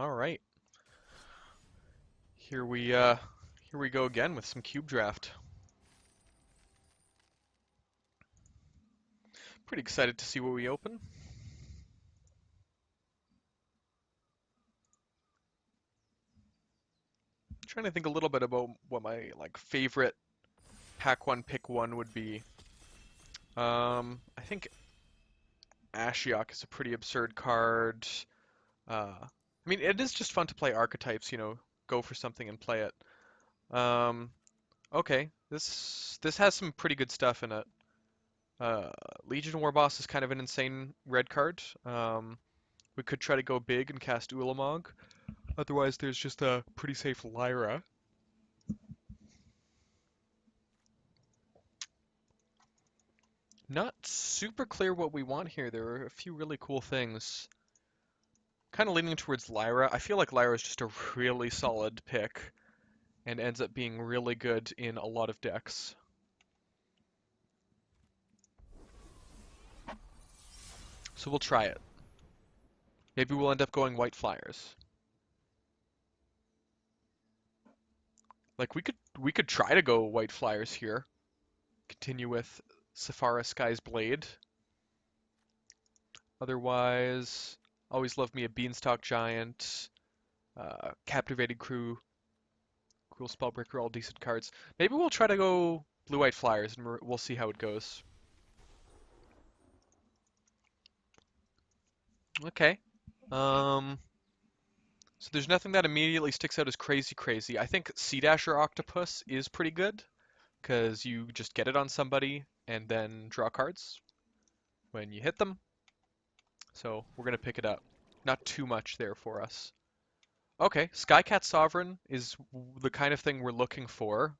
All right, here we go again with some cube draft. Pretty excited to see what we open. Trying to think a little bit about what my favorite pack one pick one would be. I think Ashiok is a pretty absurd card. I mean, it is just fun to play archetypes. Go for something and play it. Okay, this has some pretty good stuff in it. Uh, Legion Warboss is kind of an insane red card. We could try to go big and cast Ulamog. Otherwise, there's just a pretty safe Lyra. Not super clear what we want here. There are a few really cool things. Kind of leaning towards Lyra. I feel like Lyra is just a really solid pick and ends up being really good in a lot of decks. So we'll try it. Maybe we'll end up going white Fliers. Like we could try to go white Fliers here. Continue with Saphara Sky's Blade. Otherwise, always love me a Beanstalk Giant, Captivated Crew, Cruel Spellbreaker, all decent cards. Maybe we'll try to go blue-white Flyers and we'll see how it goes. Okay. Um, so there's nothing that immediately sticks out as crazy crazy. I think Sea Dasher Octopus is pretty good because you just get it on somebody and then draw cards when you hit them. So we're gonna pick it up. Not too much there for us. Okay, Skycat Sovereign is the kind of thing we're looking for.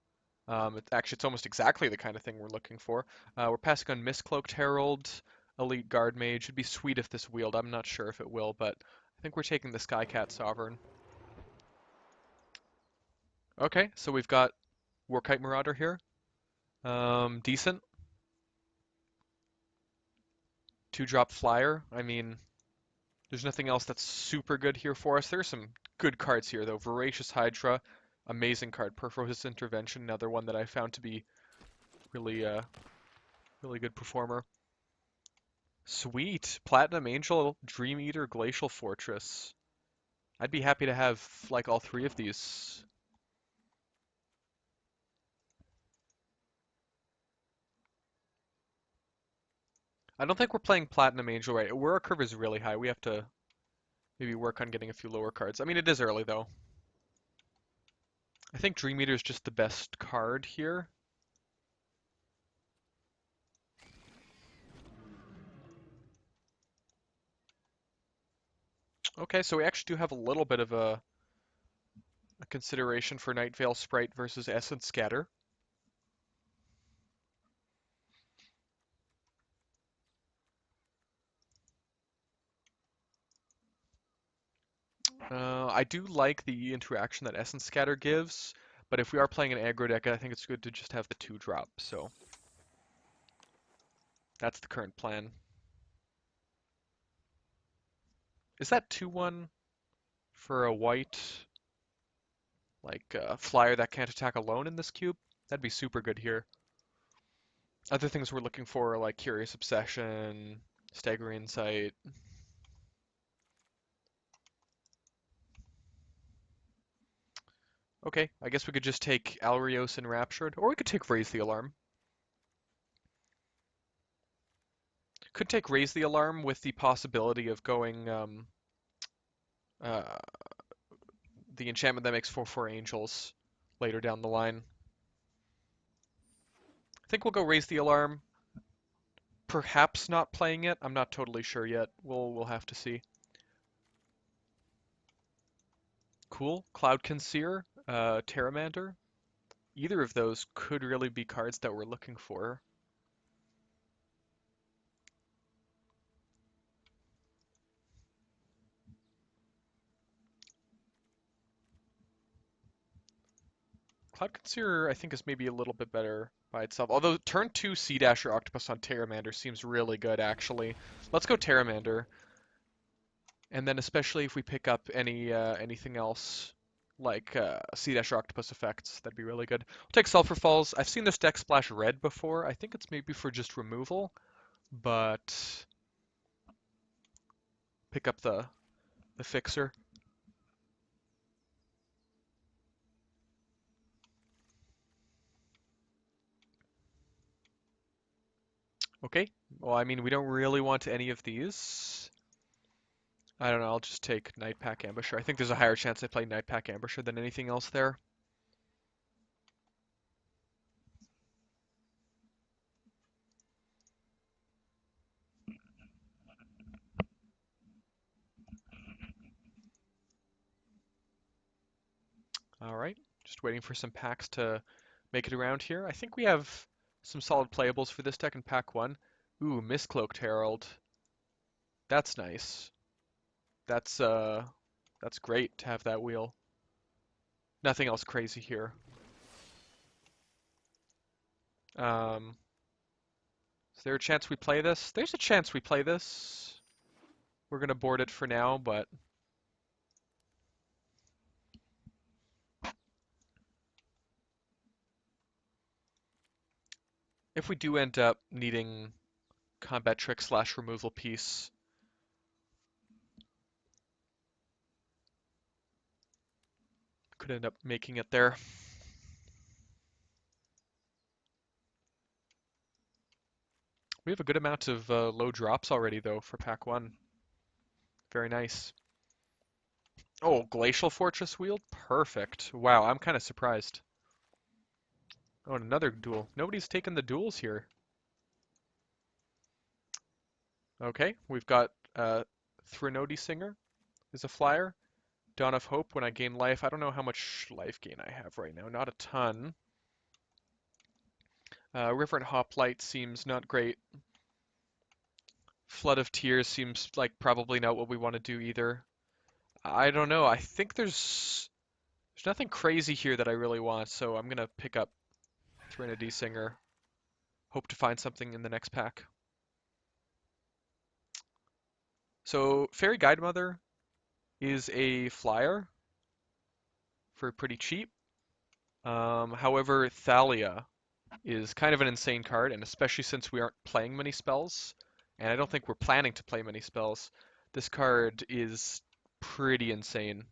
It's almost exactly the kind of thing we're looking for. We're passing on Mistcloaked Herald, Elite Guard Mage. It'd be sweet if this wheeled. I'm not sure if it will, but I think we're taking the Skycat Sovereign. Okay, so we've got Warkite Marauder here. Decent. 2-drop Flyer. I mean, there's nothing else that's super good here for us. There's some good cards here, though. Voracious Hydra, amazing card. Perfosis Intervention, another one that I found to be really, really good performer. Sweet. Platinum Angel, Dream Eater, Glacial Fortress. I'd be happy to have, like, all three of these. I don't think we're playing Platinum Angel right. Where our curve is really high, we have to maybe work on getting a few lower cards. I mean, it is early, though. I think Dream Eater is just the best card here. Okay, so we actually do have a little bit of a consideration for Night Veil Sprite versus Essence Scatter. I do like the interaction that Essence Scatter gives, but if we are playing an aggro deck, I think it's good to just have the 2-drop, so that's the current plan. Is that 2-1 for a white, flyer that can't attack alone in this cube? That'd be super good here. Other things we're looking for are like Curious Obsession, Staggering Insight. Okay, I guess we could just take Alrios Enraptured, or we could take Raise the Alarm. Could take Raise the Alarm with the possibility of going uh, the enchantment that makes 4/4 Angels later down the line. I think we'll go Raise the Alarm. Perhaps not playing it. I'm not totally sure yet. We'll have to see. Cool. Cloud Conceer, Terramander. Either of those could really be cards that we're looking for. Cloud Concealer, I think, is maybe a little bit better by itself. Although turn 2 Sea Dasher Octopus on Terramander seems really good, actually. Let's go Terramander. And then especially if we pick up anything else like Sea Dash or Octopus effects, that'd be really good. We'll take Sulfur Falls. I've seen this deck splash red before. I think it's maybe for just removal, but pick up the fixer. Okay. Well, I mean, we don't really want any of these. I don't know. I'll just take Night Pack Ambusher. I think there's a higher chance I play Night Pack Ambusher than anything else there. All right. Just waiting for some packs to make it around here. I think we have some solid playables for this deck in pack one. Ooh, Mistcloaked Herald. That's nice. That's great to have that wheel. Nothing else crazy here. Um, is there a chance we play this? There's a chance we play this. We're gonna board it for now, but if we do end up needing combat trick slash removal piece, could end up making it there. We have a good amount of low drops already, though, for pack one. Very nice. Oh, Glacial Fortress Wield? Perfect. Wow, I'm kind of surprised. Oh, and another duel. Nobody's taken the duels here. Okay, we've got Threnody Singer is a flyer. Dawn of Hope when I gain life. I don't know how much life gain I have right now. Not a ton. Reverent Hoplite seems not great. Flood of Tears seems like probably not what we want to do either. I don't know. I think there's nothing crazy here that I really want, so I'm gonna pick up Threnody Singer. Hope to find something in the next pack. So Fairy Guidemother is a flyer for pretty cheap. However, Thalia is kind of an insane card, and especially since we aren't playing many spells, and I don't think we're planning to play many spells, this card is pretty insane.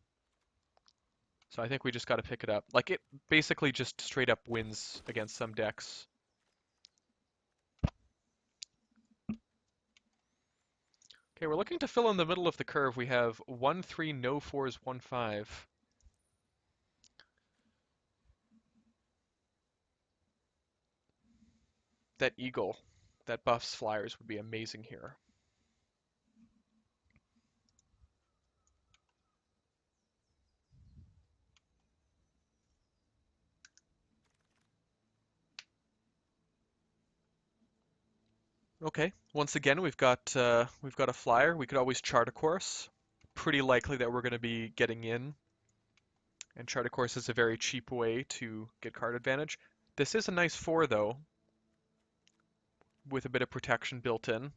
So I think we just got to pick it up. Like, it basically just straight up wins against some decks. Okay, we're looking to fill in the middle of the curve. We have 1-3, no 4s, 1-5. That Eagle that buffs Flyers would be amazing here. Okay, once again we've got a flyer. We could always chart a course. Pretty likely that we're going to be getting in, and chart a course is a very cheap way to get card advantage. This is a nice 4 though, with a bit of protection built in.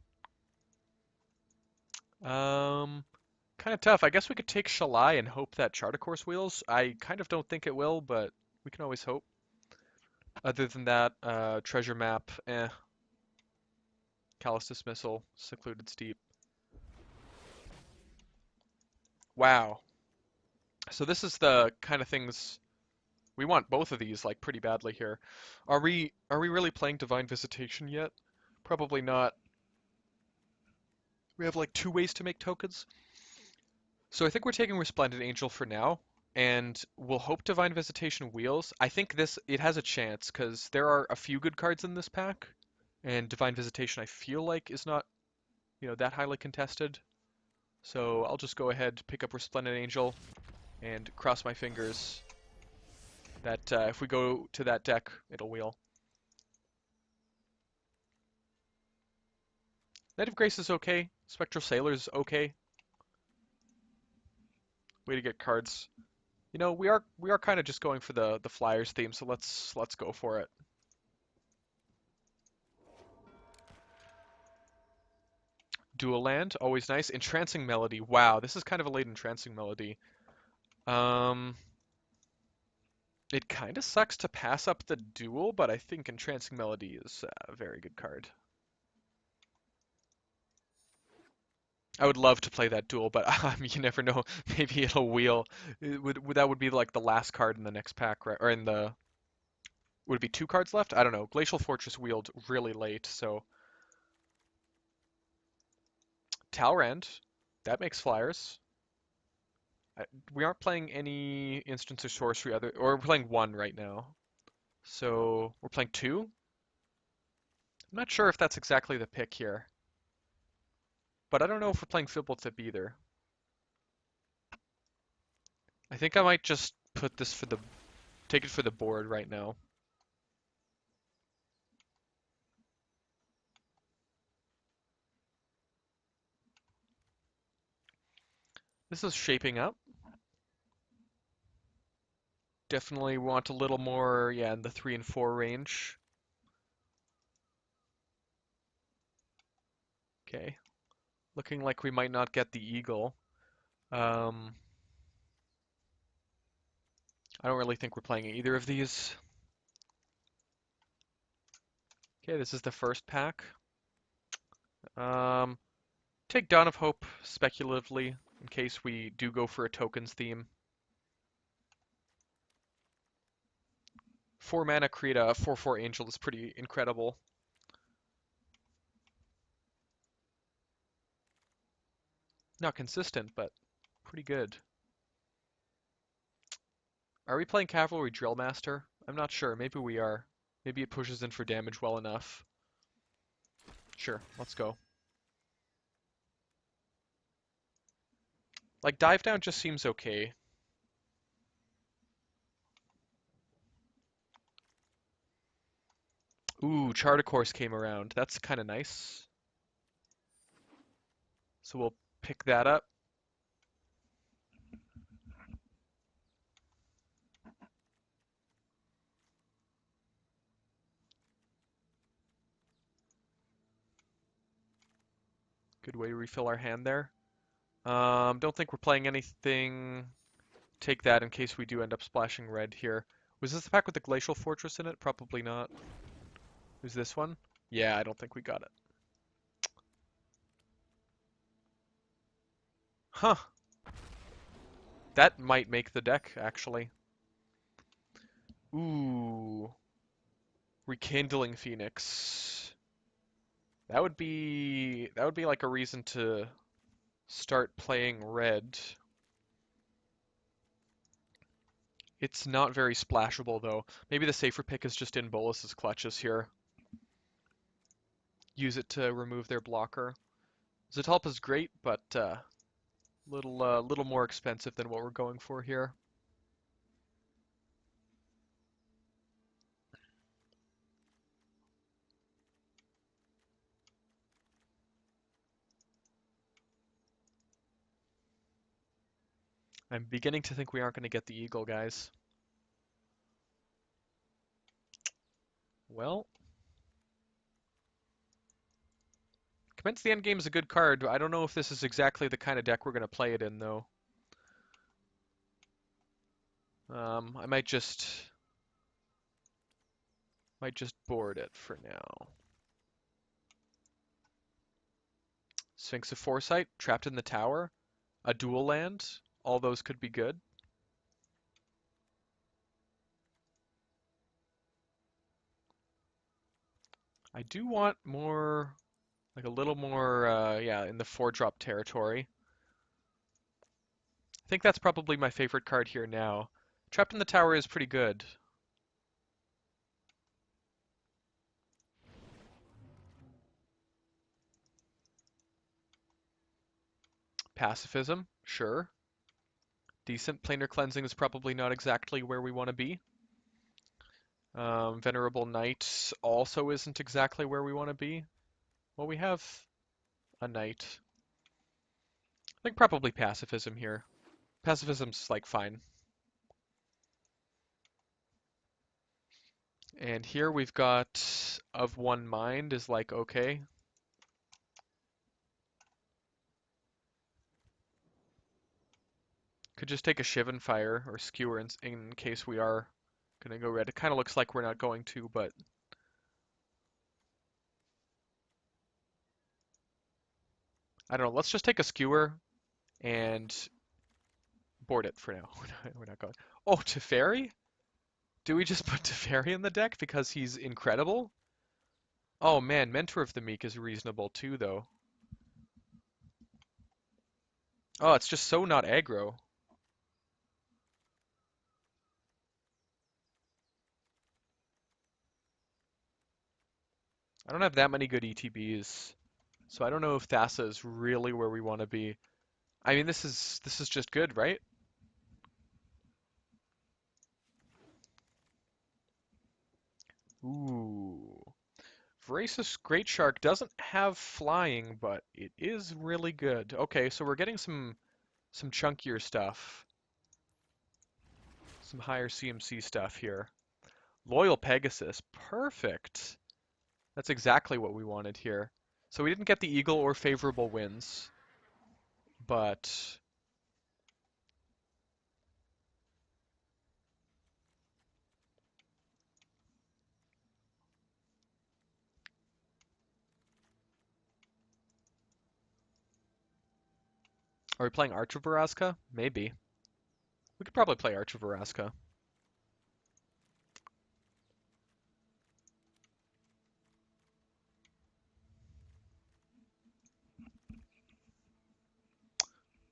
Kind of tough. I guess we could take Shalai and hope that chart a course wheels. I kind of don't think it will, but we can always hope. Other than that, treasure map, Callous Dismissal, Secluded Steep. Wow. So this is the kind of things we want both of these like pretty badly here. Are we really playing Divine Visitation yet? Probably not. We have like 2 ways to make tokens. So I think we're taking Resplendent Angel for now, and we'll hope Divine Visitation wheels. I think it has a chance because there are a few good cards in this pack, and Divine Visitation I feel like is not, that highly contested. So I'll just go ahead, pick up Resplendent Angel, and cross my fingers that if we go to that deck, it'll wheel. Knight of Grace is okay. Spectral Sailor is okay. Way to get cards. We are kind of just going for the Flyers theme, so let's go for it. Dual land, always nice. Entrancing Melody. Wow, this is kind of a late Entrancing Melody. Um, it kind of sucks to pass up the duel, but I think Entrancing Melody is a very good card. I would love to play that duel, but you never know. Maybe it'll wheel. That would be like the last card in the next pack, right? Or in the would it be two cards left? I don't know. Glacial Fortress wheeled really late, so Talrand, that makes Flyers. We aren't playing any instance or sorcery or we're playing one right now. So we're playing two? I'm not sure if that's exactly the pick here, but I don't know if we're playing Fibblethip either. I think I might just put this take it for the board right now. This is shaping up. Definitely want a little more, yeah, in the 3 and 4 range. Okay. Looking like we might not get the eagle. I don't really think we're playing either of these. Okay, this is the first pack. Um, take Dawn of Hope speculatively in case we do go for a tokens theme. 4 mana create a 4/4 angel is pretty incredible. Not consistent, but pretty good. Are we playing Cavalry Drillmaster? I'm not sure. Maybe we are. Maybe it pushes in for damage well enough. Sure, let's go. Like, Dive Down just seems okay. Ooh, Chart a Course came around. That's kind of nice. So we'll pick that up. Good way to refill our hand there. Don't think we're playing anything. Take that in case we do end up splashing red here. Was this the pack with the Glacial Fortress in it? Probably not. Who's this one? Yeah, I don't think we got it. Huh. That might make the deck, actually. Ooh. Rekindling Phoenix. That would be like a reason to start playing red. It's not very splashable though. Maybe the safer pick is just in Bolus's clutches here. Use it to remove their blocker. Zetalpa's great, but little more expensive than what we're going for here. I'm beginning to think we aren't going to get the eagle, guys. Well, Commence the Endgame is a good card. I don't know if this is exactly the kind of deck we're going to play it in, though. I might just board it for now. Sphinx of Foresight, Trapped in the Tower, a dual land. All those could be good. I do want more, like a little more, yeah, in the 4-drop territory. I think that's probably my favorite card here now. Trapped in the Tower is pretty good. Pacifism, sure. Decent. Planar Cleansing is probably not exactly where we want to be. Venerable Knight also isn't exactly where we want to be. Well, we have a Knight. I think probably Pacifism here. Pacifism's like fine. And here we've got Of One Mind is like okay. Could just take a Shivan Fire or Skewer in case we are gonna go red. It kind of looks like we're not going to, but I don't know. Let's just take a Skewer and board it for now. We're not going. Oh, Teferi? Do we just put Teferi in the deck because he's incredible? Oh man, Mentor of the Meek is reasonable too, though. Oh, it's just so not aggro. I don't have that many good ETBs, so I don't know if Thassa is really where we want to be. I mean, this is just good, right? Ooh. Voracious Great Shark doesn't have flying, but it is really good. Okay, so we're getting some chunkier stuff. Some higher CMC stuff here. Loyal Pegasus, perfect. That's exactly what we wanted here. So we didn't get the Eagle or favorable winds, but are we playing Archer Veraska? Maybe. We could probably play Archer Veraska.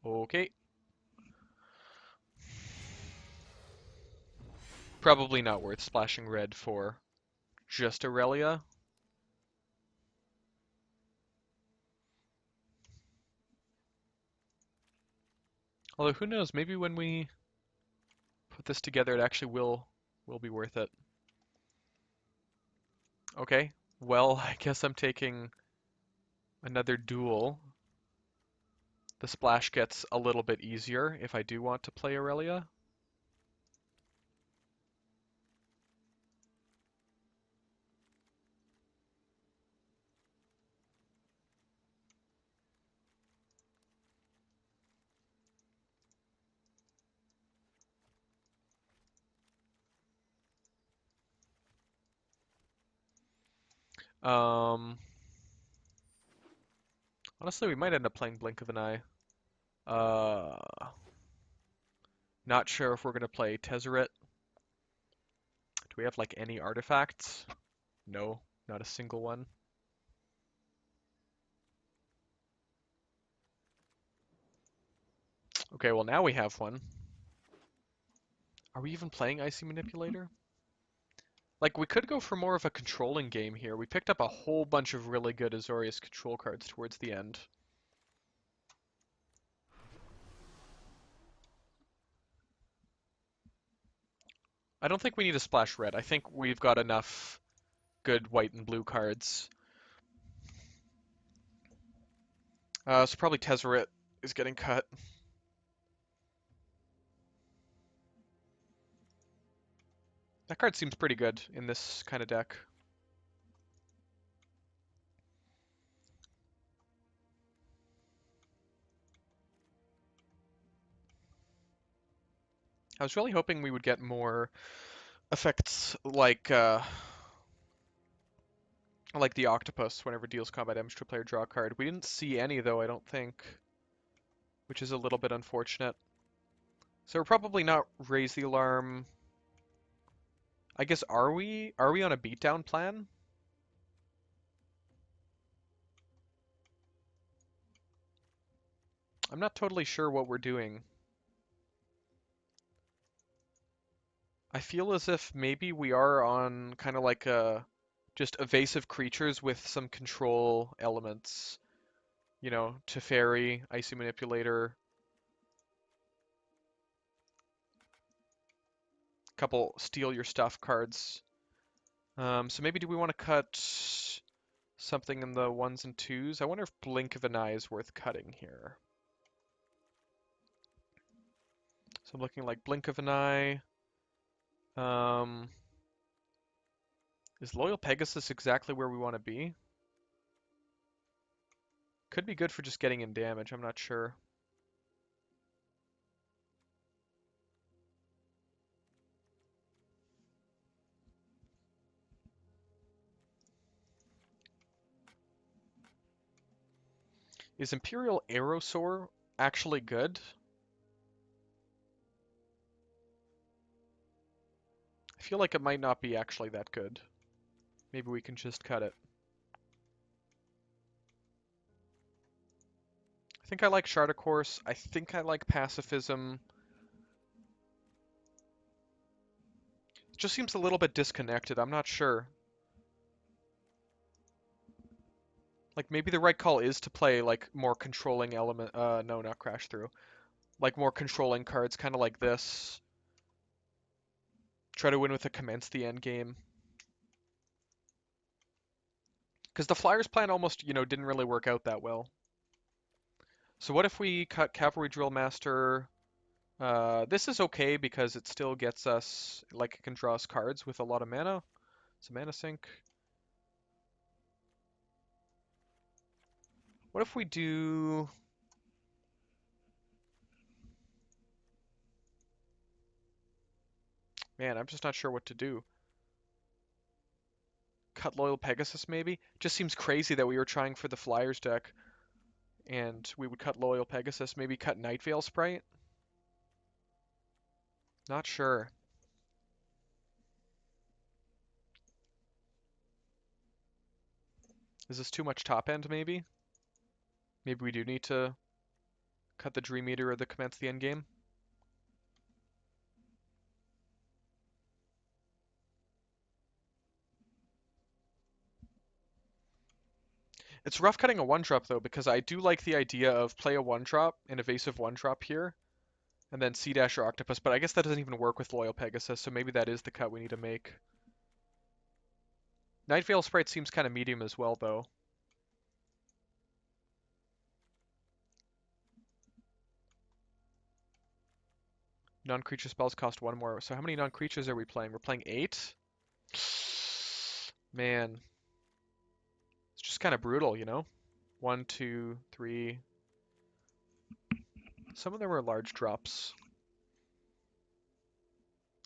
Okay. Probably not worth splashing red for just Aurelia. Although who knows, maybe when we put this together it actually will be worth it. Okay. Well, I guess I'm taking another duel. The splash gets a little bit easier if I do want to play Aurelia. Um, Honestly, we might end up playing Blink of an Eye. Uh, Not sure if we're gonna play Tezzeret. Do we have like any artifacts? No, not a single one. Okay, well now we have one. Are we even playing Icy Manipulator? Like, we could go for more of a controlling game here. We picked up a whole bunch of really good Azorius control cards towards the end. I don't think we need to splash red. I think we've got enough good white and blue cards. So probably Tezzeret is getting cut. That card seems pretty good in this kind of deck. I was really hoping we would get more effects like the octopus whenever it deals combat damage to a player draw a card. We didn't see any though, I don't think, which is a little bit unfortunate. So we're probably not raise the alarm. I guess are we? Are we on a beatdown plan? I'm not totally sure what we're doing. I feel as if maybe we are on kind of like a just evasive creatures with some control elements. You know, Teferi, Icy Manipulator, couple steal your stuff cards. So maybe do we want to cut something in the ones and twos? I wonder if Blink of an Eye is worth cutting here. So I'm looking like Blink of an Eye. Um, is Loyal Pegasus exactly where we want to be? Could be good for just getting in damage, I'm not sure. Is Imperial Aerosaur actually good? I feel like it might not be actually that good. Maybe we can just cut it. I think I like Shardacourse. I think I like Pacifism. It just seems a little bit disconnected. I'm not sure. Like maybe the right call is to play like more controlling element. No, not Crash Through. Like more controlling cards, kind of like this. Try to win with a Commence the End game. Because the Flyers plan almost, didn't really work out that well. So what if we cut Cavalry Drill Master? This is okay because it still gets us, like it can draw us cards with a lot of mana. It's a mana sink. What if we do... Man, I'm just not sure what to do. Cut Loyal Pegasus, maybe? Just seems crazy that we were trying for the Flyers deck, and we would cut Loyal Pegasus, maybe cut Night Veil Sprite? Not sure. Is this too much top end, maybe? Maybe we do need to cut the Dream Eater or the Commence the End game? It's rough cutting a 1-drop though, because I do like the idea of play a 1-drop, an evasive 1-drop here, and then Sea Dash or Octopus, but I guess that doesn't even work with Loyal Pegasus, so maybe that is the cut we need to make. Night Veil Sprite seems kind of medium as well, though. Non-creature spells cost 1 more, so how many non-creatures are we playing? We're playing 8? Man, it's just kind of brutal, 1, 2, 3. Some of them are large drops.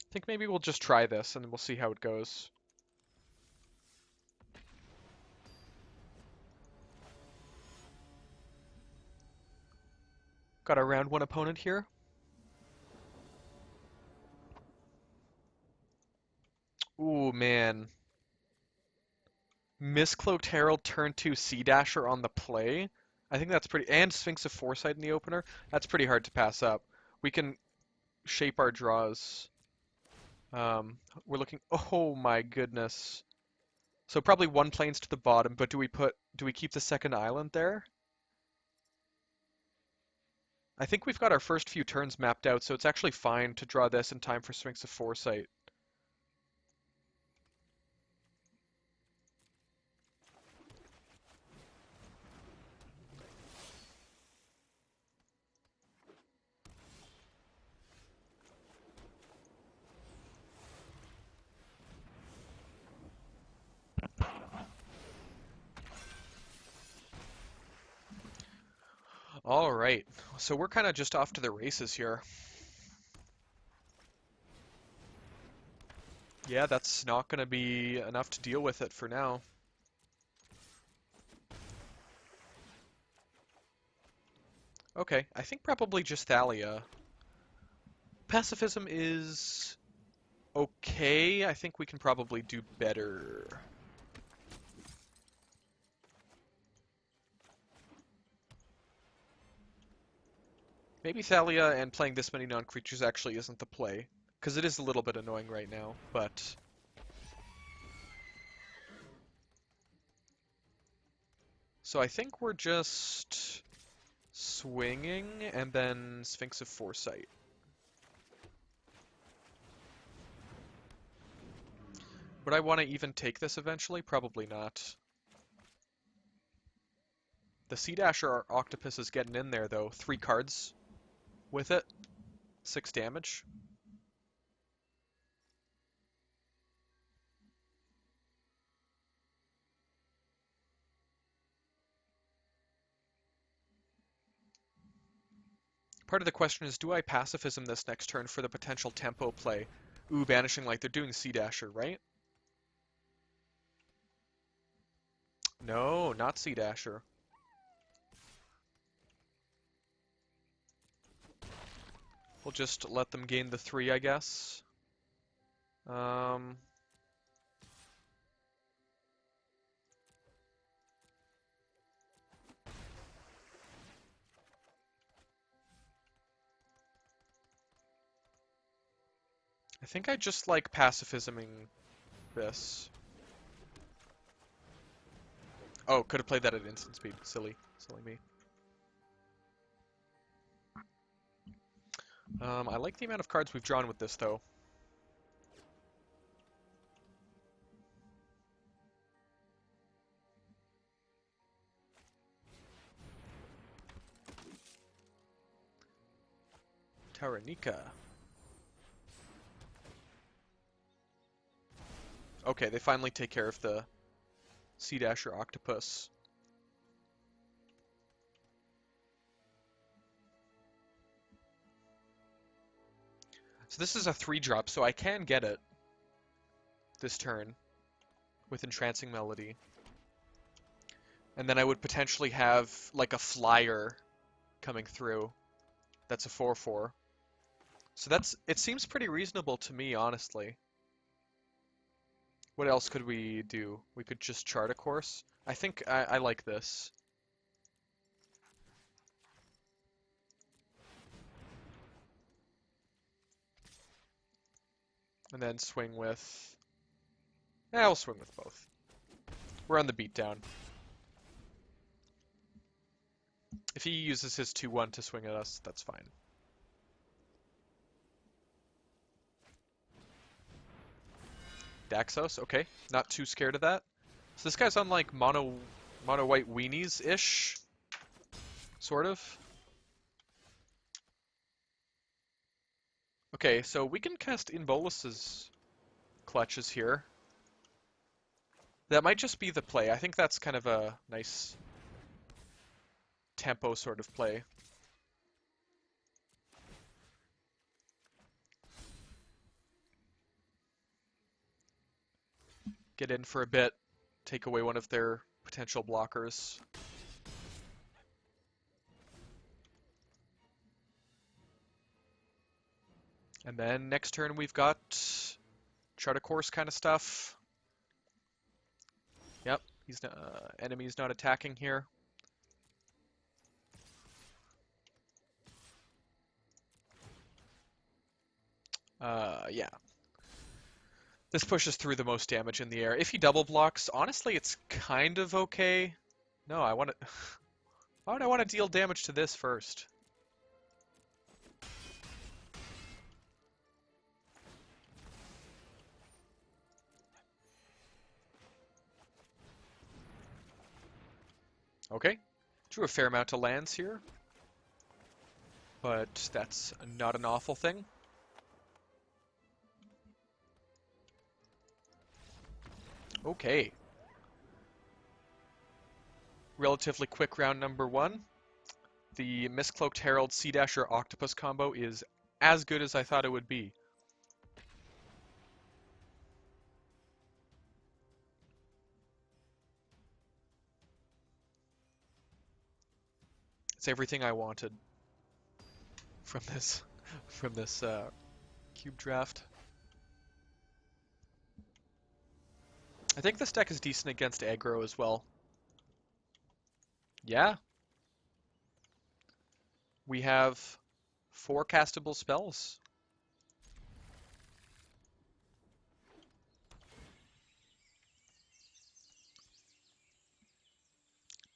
I think maybe we'll just try this, and then we'll see how it goes. Got our round 1 opponent here. Ooh, man. Miscloaked Herald turn 2 Sea Dasher on the play. I think that's pretty... And Sphinx of Foresight in the opener. That's pretty hard to pass up. We can shape our draws. We're looking... Oh my goodness. So probably 1 planes to the bottom, but do we keep the second island there? I think we've got our first few turns mapped out, so it's actually fine to draw this in time for Sphinx of Foresight. All right, so we're kind of just off to the races here. Yeah, that's not going to be enough to deal with it for now. Okay, I think probably just Thalia. Pacifism is okay. I think we can probably do better. Maybe Thalia and playing this many non-creatures actually isn't the play, because it is a little bit annoying right now, but... So I think we're just swinging and then Sphinx of Foresight. Would I want to even take this eventually? Probably not. The Sea Dasher Octopus is getting in there though. 3 cards with it. 6 damage. Part of the question is, do I Pacifism this next turn for the potential tempo play? Ooh, Banishing Light. They're doing Sea Dasher, right? No, not Sea Dasher. We'll just let them gain the 3, I guess. Um, I think I just like pacifisming this. Oh, could have played that at instant speed. Silly. Silly me. I like the amount of cards we've drawn with this, though. Taranika. Okay, they finally take care of the Sea Dasher Octopus. So this is a 3-drop, so I can get it this turn with Entrancing Melody. And then I would potentially have like a Flyer coming through. That's a 4/4. So it seems pretty reasonable to me, honestly. What else could we do? We could just chart a course. I think I like this. And then swing with... Yeah, we'll swing with both. We're on the beatdown. If he uses his 2/1 to swing at us, that's fine. Daxos, okay. Not too scared of that. So this guy's on like mono white weenies-ish. Sort of. Okay, so we can cast Inbolus's clutches here. That might just be the play. I think that's kind of a nice tempo sort of play. Get in for a bit, take away one of their potential blockers. And then next turn we've got chart a course kind of stuff. Yep, he's enemy's not attacking here. Yeah. This pushes through the most damage in the air. If he double blocks, honestly, it's kind of okay. No, I want to... Why would I want to deal damage to this first? Okay. Drew a fair amount of lands here. But that's not an awful thing. Okay. Relatively quick round number 1. The Mistcloaked Herald Sea Dasher Octopus combo is as good as I thought it would be. It's everything I wanted from this cube draft. I think this deck is decent against aggro as well. Yeah. We have 4 castable spells.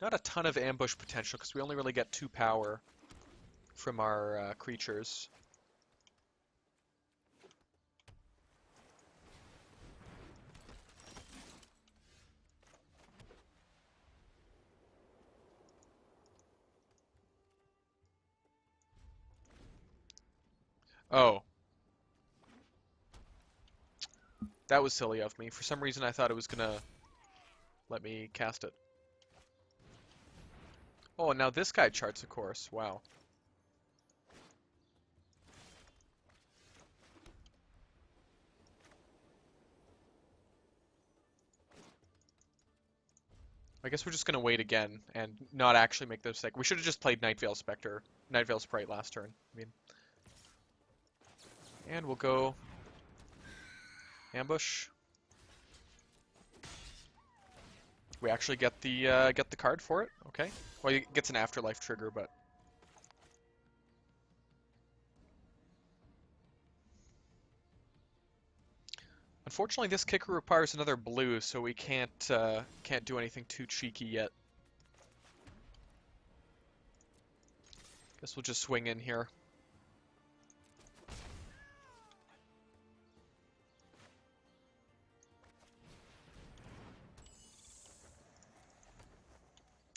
Not a ton of ambush potential because we only really get 2 power from our creatures. Oh. That was silly of me. For some reason I thought it was gonna let me cast it. Oh, and now this guy charts a course. Wow. I guess we're just gonna wait again and not actually make the mistake. We should have just played Night Veil Spectre, Night Veil Sprite last turn. I mean, And we'll go ambush. We actually get the card for it. Okay. Well, it gets an afterlife trigger, but unfortunately this kicker requires another blue, so we can't do anything too cheeky yet. Guess we'll just swing in here.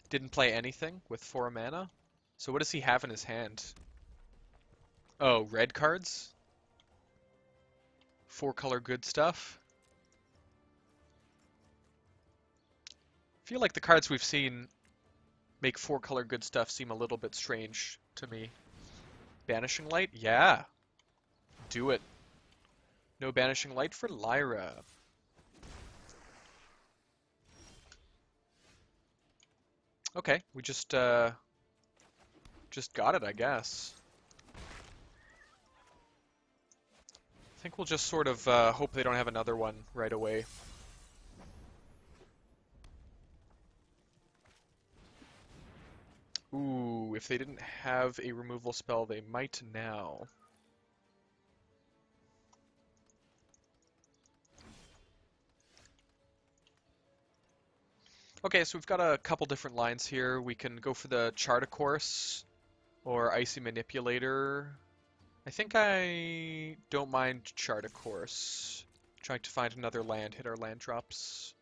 Didn't play anything with 4 mana. So what does he have in his hand? Oh, red cards? 4 color good stuff? I feel like the cards we've seen make 4 color good stuff seem a little bit strange to me. Banishing Light? Yeah. Do it. No Banishing Light for Lyra. Okay, we just got it, I guess. I think we'll just sort of hope they don't have another one right away. Ooh, if they didn't have a removal spell, they might now. Okay, so we've got a couple different lines here. We can go for the Chart a Course or Icy Manipulator. I think I don't mind Chart a Course. Trying to find another land, hit our land drops.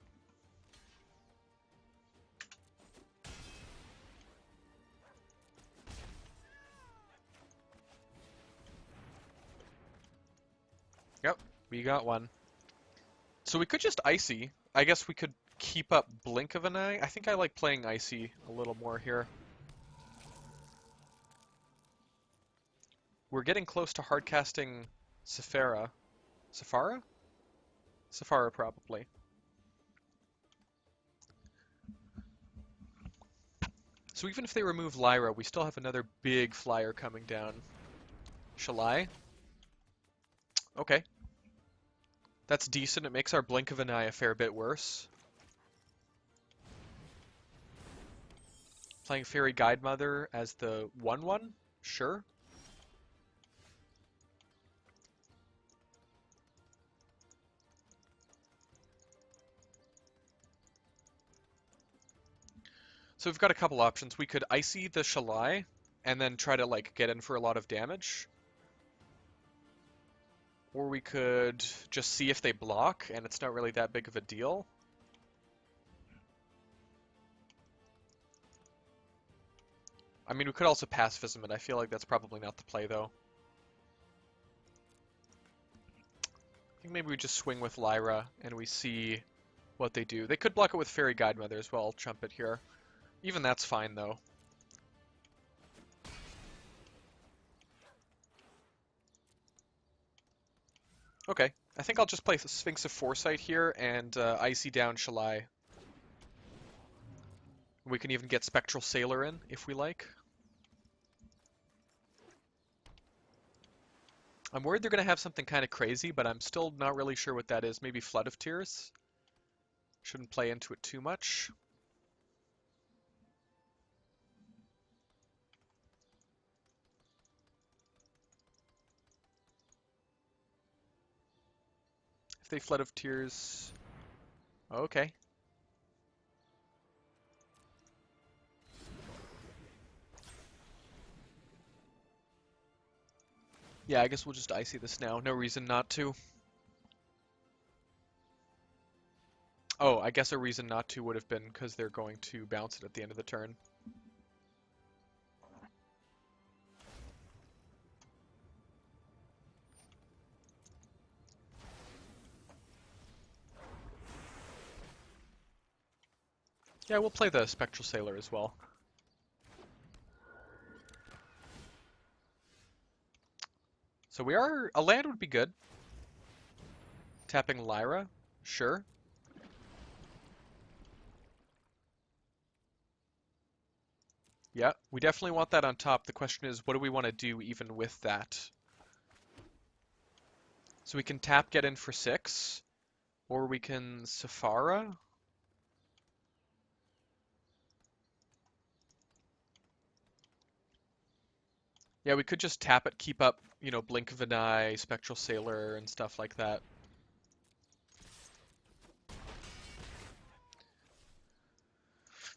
Yep, we got one. So we could just Icy. I guess we could keep up Blink of an Eye. I think I like playing Icy a little more here. We're getting close to hardcasting Sephara. Sephara? Sephara, probably. So even if they remove Lyra, we still have another big flyer coming down. Shall I? Okay. That's decent. It makes our Blink of an Eye a fair bit worse. Playing Fairy Guidemother as the 1/1? Sure. So we've got a couple options. We could Icy the Shalai and then try to like get in for a lot of damage. Or we could just see if they block and it's not really that big of a deal. I mean, we could also pacifism it. I feel like that's probably not the play though. I think maybe we just swing with Lyra and we see what they do. They could block it with Fairy Guidemother as well. I'll chump it here. Even that's fine though. Okay, I think I'll just play Sphinx of Foresight here and Icy down Shalai. We can even get Spectral Sailor in if we like. I'm worried they're going to have something kind of crazy, but I'm still not really sure what that is. Maybe Flood of Tears? Shouldn't play into it too much. If they Flood of Tears... Okay. Yeah, I guess we'll just Icy this now. No reason not to. Oh, I guess a reason not to would have been because they're going to bounce it at the end of the turn. Yeah, we'll play the Spectral Sailor as well. So we are... A land would be good. Tapping Lyra? Sure. Yeah, we definitely want that on top. The question is, what do we want to do even with that? So we can tap get in for 6, or we can Safara. Yeah, we could just tap it, keep up, you know, Blink of an Eye, Spectral Sailor, and stuff like that.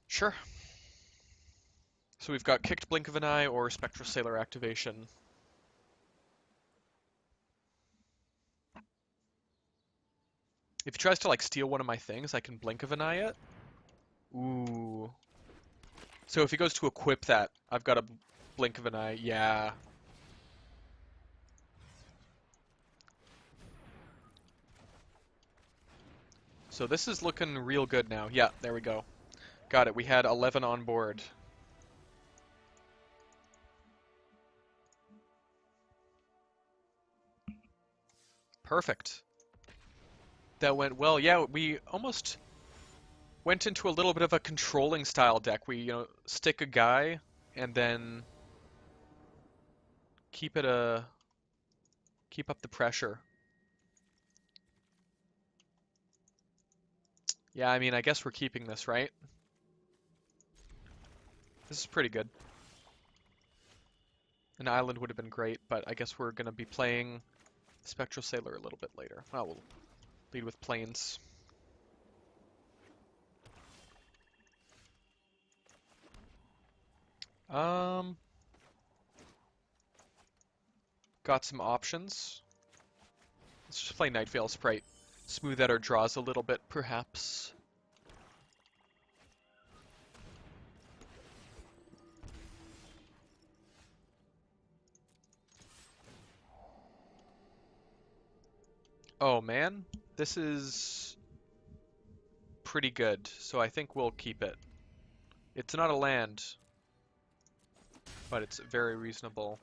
Sure. So we've got kicked Blink of an Eye or Spectral Sailor activation. If he tries to, like, steal one of my things, I can Blink of an Eye it. Ooh. So if he goes to equip that, I've got a Blink of an Eye. Yeah. So this is looking real good now. Yeah, there we go. Got it. We had 11 on board. Perfect. That went well. Yeah, we almost went into a little bit of a controlling style deck. We, you know, stick a guy and then keep up the pressure. Yeah, I mean, I guess we're keeping this, right? This is pretty good. An island would have been great, but I guess we're going to be playing Spectral Sailor a little bit later. Oh, we'll lead with planes. Um, got some options. Let's just play Night Veil Sprite. Smooth out our draws a little bit, perhaps. Oh man, this is pretty good, so I think we'll keep it. It's not a land, but it's very reasonable.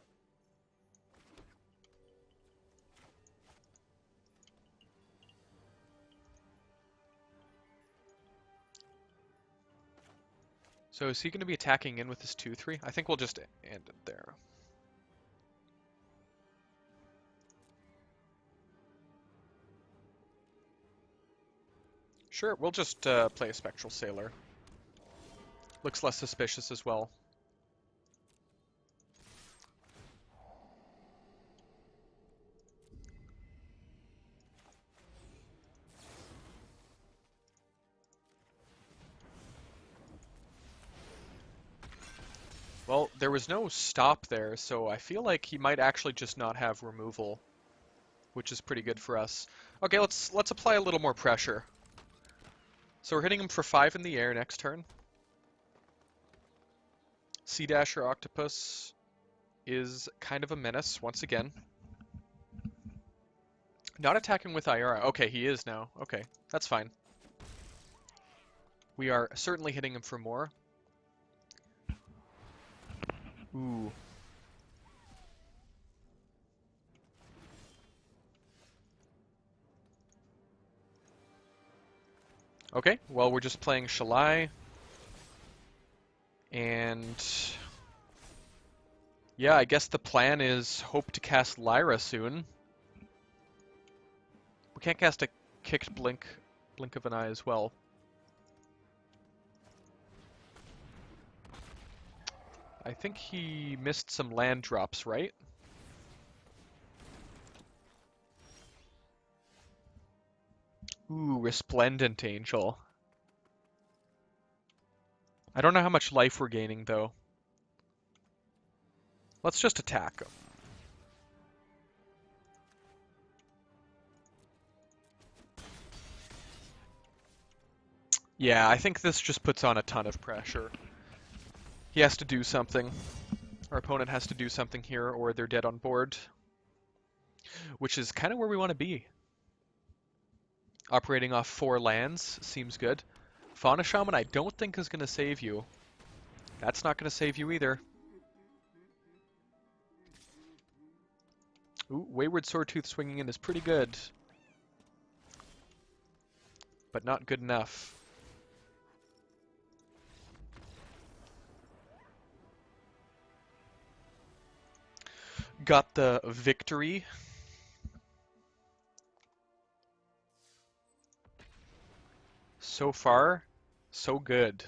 So is he going to be attacking in with his 2/3? I think we'll just end it there. Sure, we'll just play a Spectral Sailor. Looks less suspicious as well. Well, there was no stop there, so I feel like he might actually just not have removal, which is pretty good for us. Okay, let's apply a little more pressure. So we're hitting him for 5 in the air next turn. Sea Dasher Octopus is kind of a menace once again. Not attacking with Iara. Okay, he is now. Okay, that's fine. We are certainly hitting him for more. Ooh. Okay, well, we're just playing Shalai. And yeah, I guess the plan is hope to cast Lyra soon. We can't cast a kicked Blink of an Eye as well. I think he missed some land drops, right? Ooh, Resplendent Angel. I don't know how much life we're gaining, though. Let's just attack him. Yeah, I think this just puts on a ton of pressure. He has to do something. Our opponent has to do something here, or they're dead on board. Which is kind of where we want to be. Operating off 4 lands seems good. Fauna Shaman I don't think is going to save you. That's not going to save you either. Ooh, Wayward Swordtooth swinging in is pretty good. But not good enough. Got the victory. So far, so good.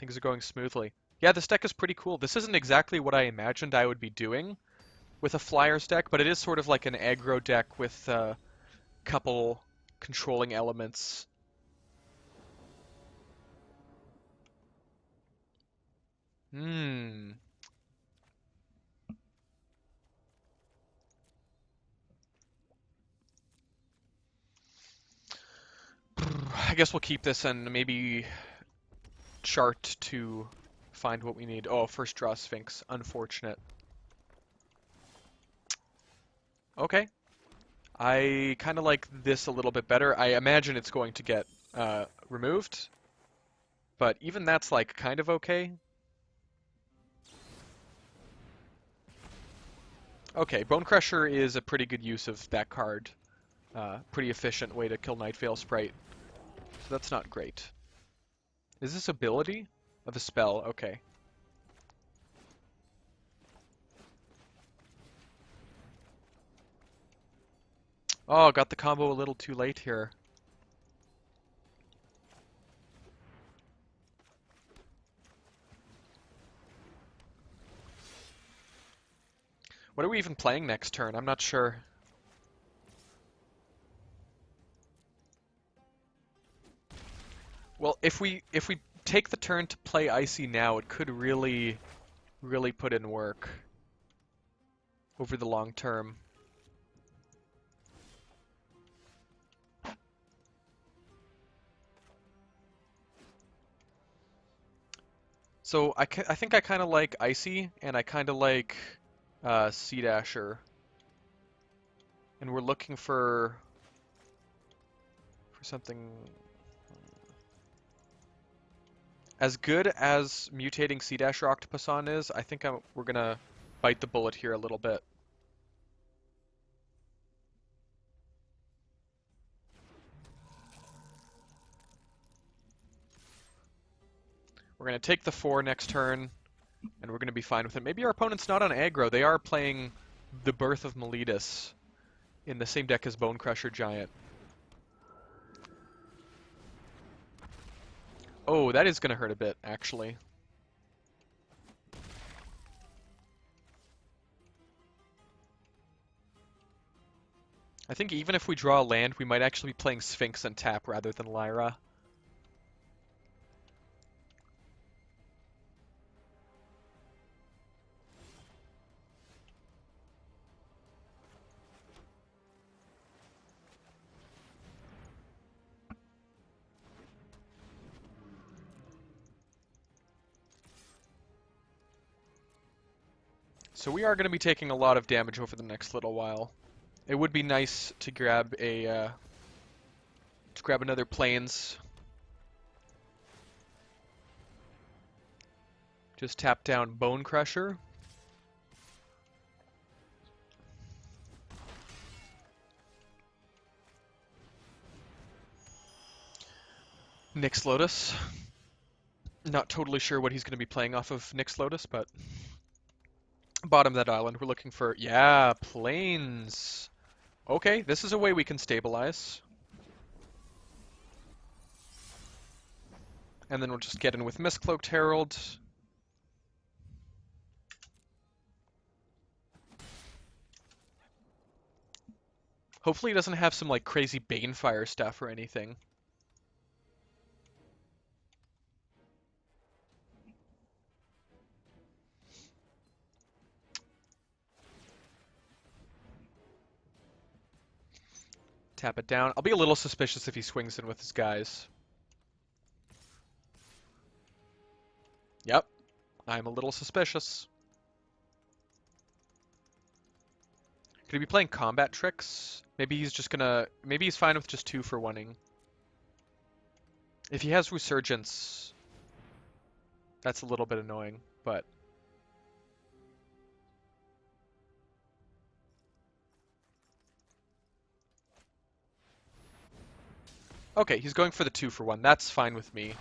Things are going smoothly. Yeah, this deck is pretty cool. This isn't exactly what I imagined I would be doing with a Flyers deck, but it is sort of like an aggro deck with a couple controlling elements. Hmm. I guess we'll keep this and maybe chart to find what we need. Oh, first draw Sphinx. Unfortunate. Okay. I kind of like this a little bit better. I imagine it's going to get removed, but even that's like kind of okay. Okay, Bone Crusher is a pretty good use of that card. Pretty efficient way to kill Nightveil Sprite. So that's not great. Is this ability of a spell? Okay. Oh, got the combo a little too late here. What are we even playing next turn? I'm not sure. Well, if we take the turn to play Icy now, it could really put in work over the long term. So I think I kind of like Icy, and I kind of like Sea Dasher, and we're looking for something as good as mutating Sea Dasher Octopus on is. I think we're gonna bite the bullet here a little bit. We're gonna take the 4 next turn, and we're gonna be fine with it. Maybe our opponent's not on aggro. They are playing the Birth of Meletus in the same deck as Bone Crusher Giant. Oh, that is gonna hurt a bit, actually. I think even if we draw a land, we might actually be playing Sphinx and tap rather than Lyra. So we are going to be taking a lot of damage over the next little while. It would be nice to grab another Plains. Just tap down Bone Crusher. Nyx Lotus. Not totally sure what he's going to be playing off of Nyx Lotus, but bottom of that island, we're looking for, yeah, Plains. Okay, this is a way we can stabilize. And then we'll just get in with Mistcloaked Herald. Hopefully he doesn't have some like crazy Banefire stuff or anything. Tap it down. I'll be a little suspicious if he swings in with his guys. Yep, I'm a little suspicious. Could he be playing combat tricks? Maybe he's just gonna... Maybe he's fine with just 2 for 1-ing. If he has Resurgence, that's a little bit annoying, but... Okay, he's going for the 2 for 1. That's fine with me.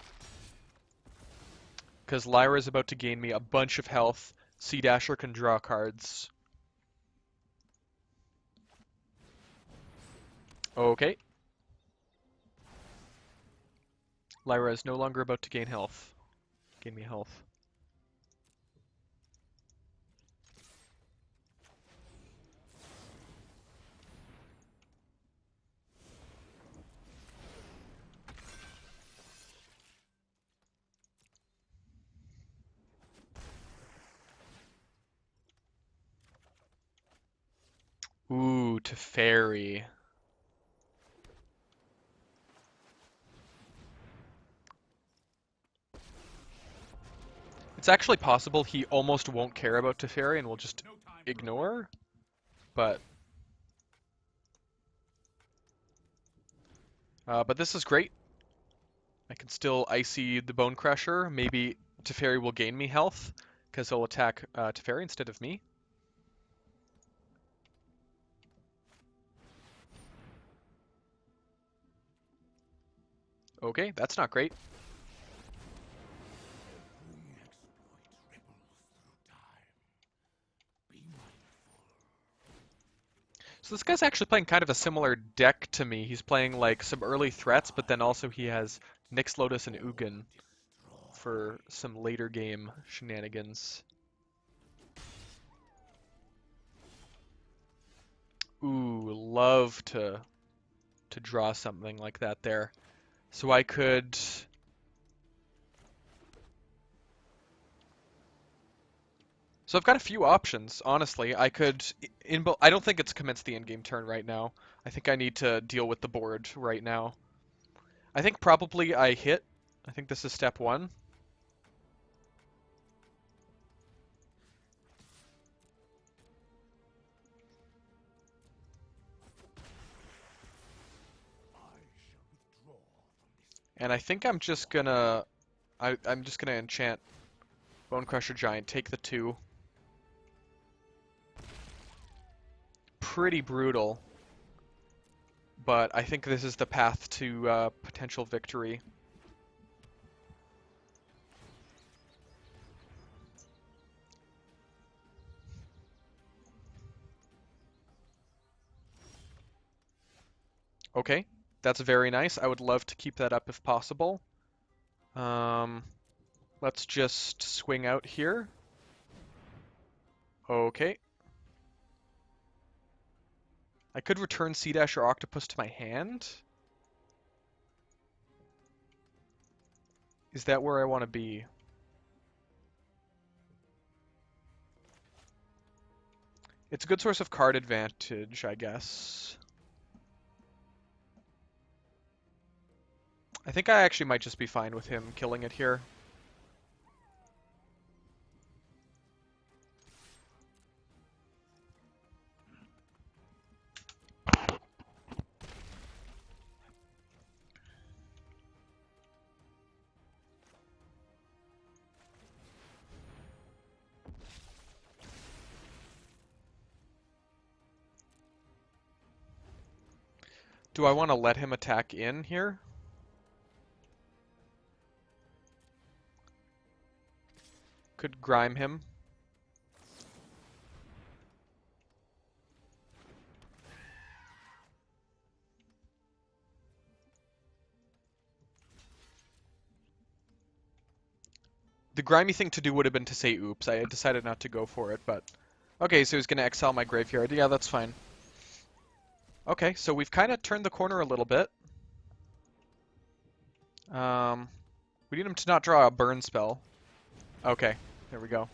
Because Lyra is about to gain me a bunch of health. Sea Dasher can draw cards. Okay. Lyra is no longer about to gain health. Gain me health. Ooh, Teferi. It's actually possible he almost won't care about Teferi and will just ignore, but this is great. I can still icy the Bone Crusher. Maybe Teferi will gain me health because he'll attack Teferi instead of me. Okay, that's not great. So this guy's actually playing kind of a similar deck to me. He's playing like some early threats, but then also he has Nyx, Lotus, and Ugin for some later game shenanigans. Ooh, love to draw something like that there. So I could... So I've got a few options, honestly. I could... I don't think it's commence the endgame turn right now. I think I need to deal with the board right now. I think probably I hit. I think this is step one. And I think I'm just gonna... I'm just gonna enchant Bone Crusher Giant, take the 2. Pretty brutal. But I think this is the path to potential victory. Okay, that's very nice. I would love to keep that up if possible. Let's just swing out here. Okay. I could return Sea Dash or Octopus to my hand. Is that where I want to be? It's a good source of card advantage, I guess. I think I actually might just be fine with him killing it here. Do I want to let him attack in here? Could grime him. The grimy thing to do would have been to say oops. I decided not to go for it, but... Okay, so he's going to exile my graveyard. Yeah, that's fine. Okay, so we've kind of turned the corner a little bit. We need him to not draw a burn spell. Okay, there we go.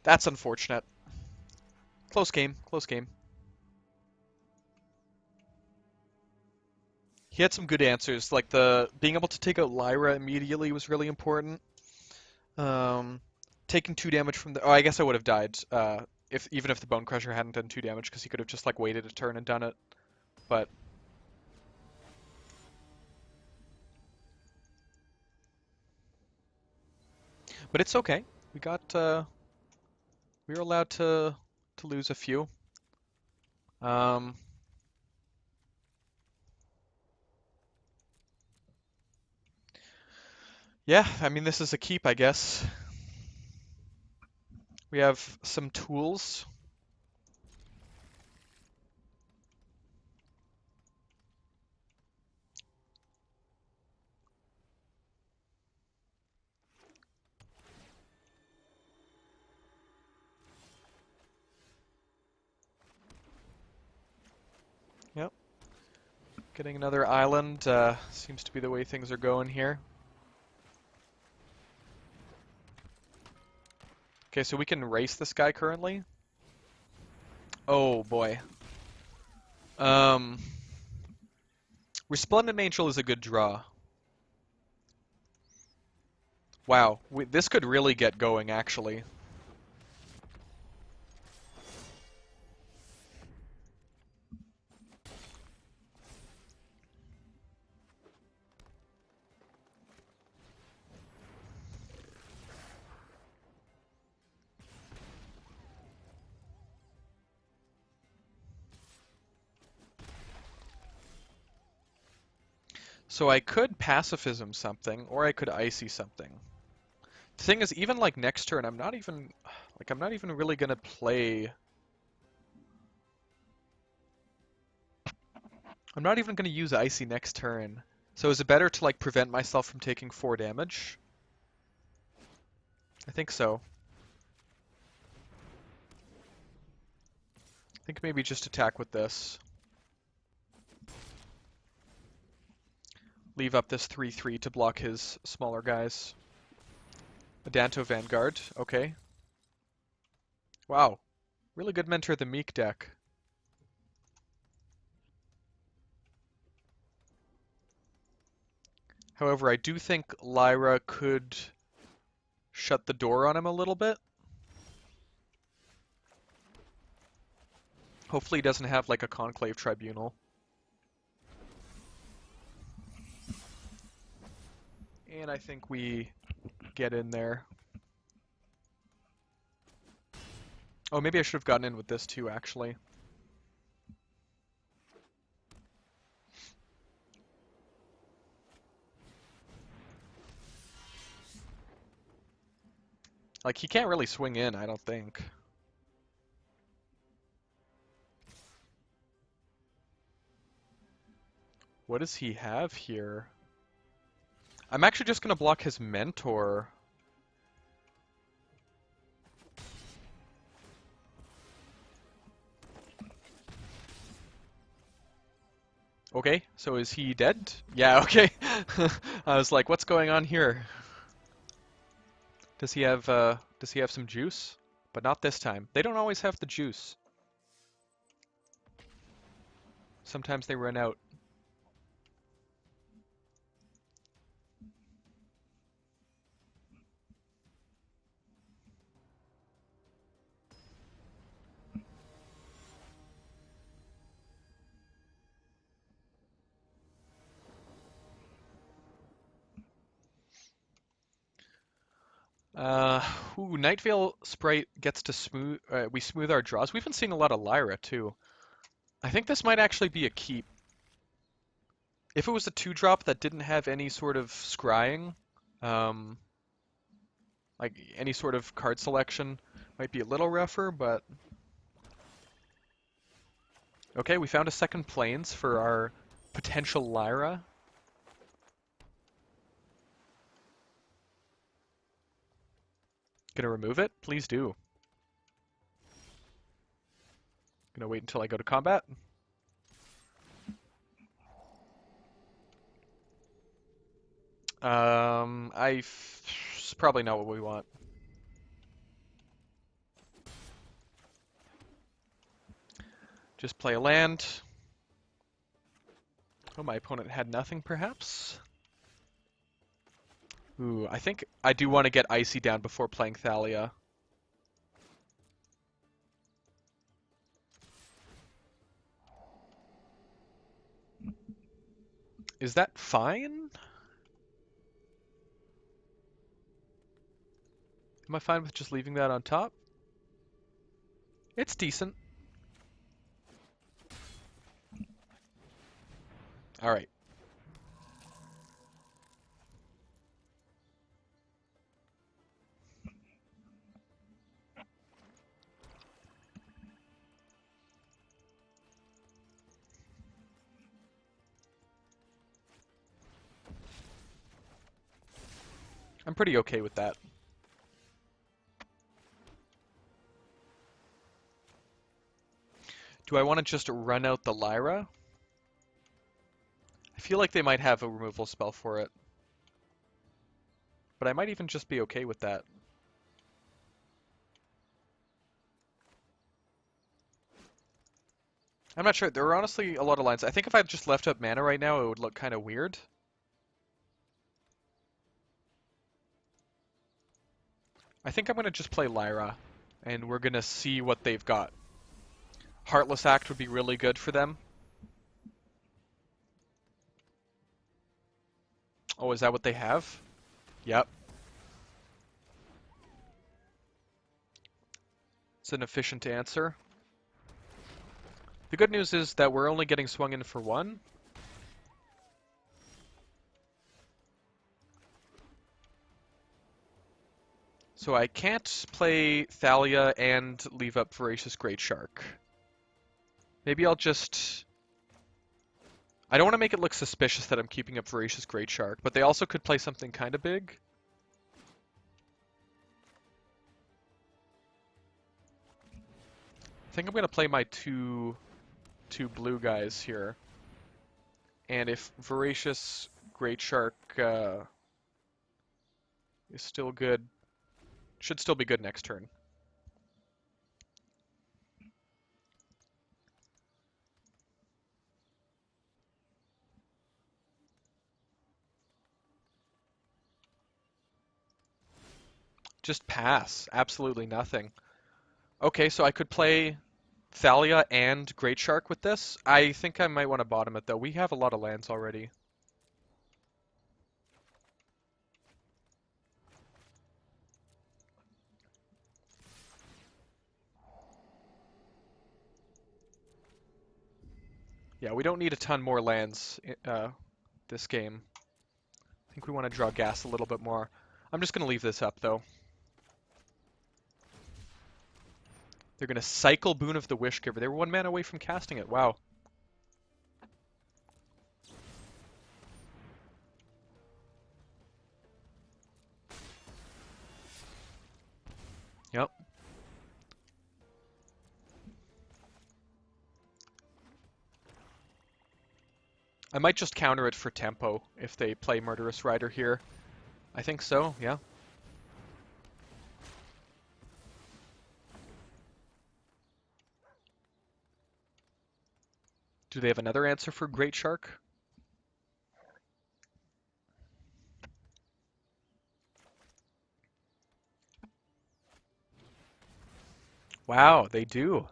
That's unfortunate. Close game, close game. He had some good answers, like the being able to take out Lyra immediately was really important. Taking 2 damage from the... Oh, I guess I would have died even if the Bone Crusher hadn't done 2 damage, because he could have just like waited a turn and done it. But it's okay. We got we were allowed to lose a few. Yeah, I mean this is a keep, I guess. We have some tools. Getting another island seems to be the way things are going here. Okay, so we can race this guy currently. Oh boy. Um, Resplendent Angel is a good draw. Wow, this could really get going actually. So I could pacifism something, or I could icy something. The thing is, even like next turn, I'm not even really gonna play. I'm not even gonna use icy next turn. So is it better to like prevent myself from taking 4 damage? I think so. I think maybe just attack with this. Leave up this 3/3 to block his smaller guys. Adanto Vanguard, okay. Wow, really good Mentor of the Meek deck. However, I do think Lyra could shut the door on him a little bit. Hopefully he doesn't have like a Conclave Tribunal. And I think we get in there. Oh, maybe I should have gotten in with this too, actually. Like, he can't really swing in, I don't think. What does he have here? I'm actually just gonna block his Mentor. Okay, so is he dead? Yeah, okay. I was like, what's going on here? Does he have some juice? But not this time. They don't always have the juice. Sometimes they run out. Night Veil Sprite gets to smooth. We smooth our draws. We've been seeing a lot of Lyra too. I think this might actually be a keep. If it was a 2-drop that didn't have any sort of scrying, um, like any sort of card selection, might be a little rougher, but okay, we found a second plains for our potential Lyra. Gonna remove it? Please do. Gonna wait until I go to combat. It's probably not what we want. Just play a land. Oh, my opponent had nothing, perhaps? Ooh, I think I do want to get Icy down before playing Thalia. Is that fine? Am I fine with just leaving that on top? It's decent. Alright. I'm pretty okay with that. Do I want to just run out the Lyra? I feel like they might have a removal spell for it, but I might even just be okay with that. I'm not sure. There are honestly a lot of lines. I think if I just left up mana right now, it would look kind of weird. I think I'm going to just play Lyra, and we're going to see what they've got. Heartless Act would be really good for them. Oh, is that what they have? Yep. It's an efficient answer. The good news is that we're only getting swung in for one. So I can't play Thalia and leave up Voracious Great Shark. Maybe I'll just... I don't want to make it look suspicious that I'm keeping up Voracious Great Shark, but they also could play something kind of big. I think I'm going to play my two blue guys here. And if Voracious Great Shark is still good, should still be good next turn. Just pass. Absolutely nothing. Okay, so I could play Thalia and Great Shark with this. I think I might want to bottom it, though. We have a lot of lands already. Yeah, we don't need a ton more lands this game. I think we want to draw gas a little bit more. I'm just going to leave this up, though. They're going to cycle Boon of the Wishgiver. They were 1 mana away from casting it. Wow. Yep. I might just counter it for tempo if they play Murderous Rider here. I think so, yeah. Do they have another answer for Great Shark? Wow, they do.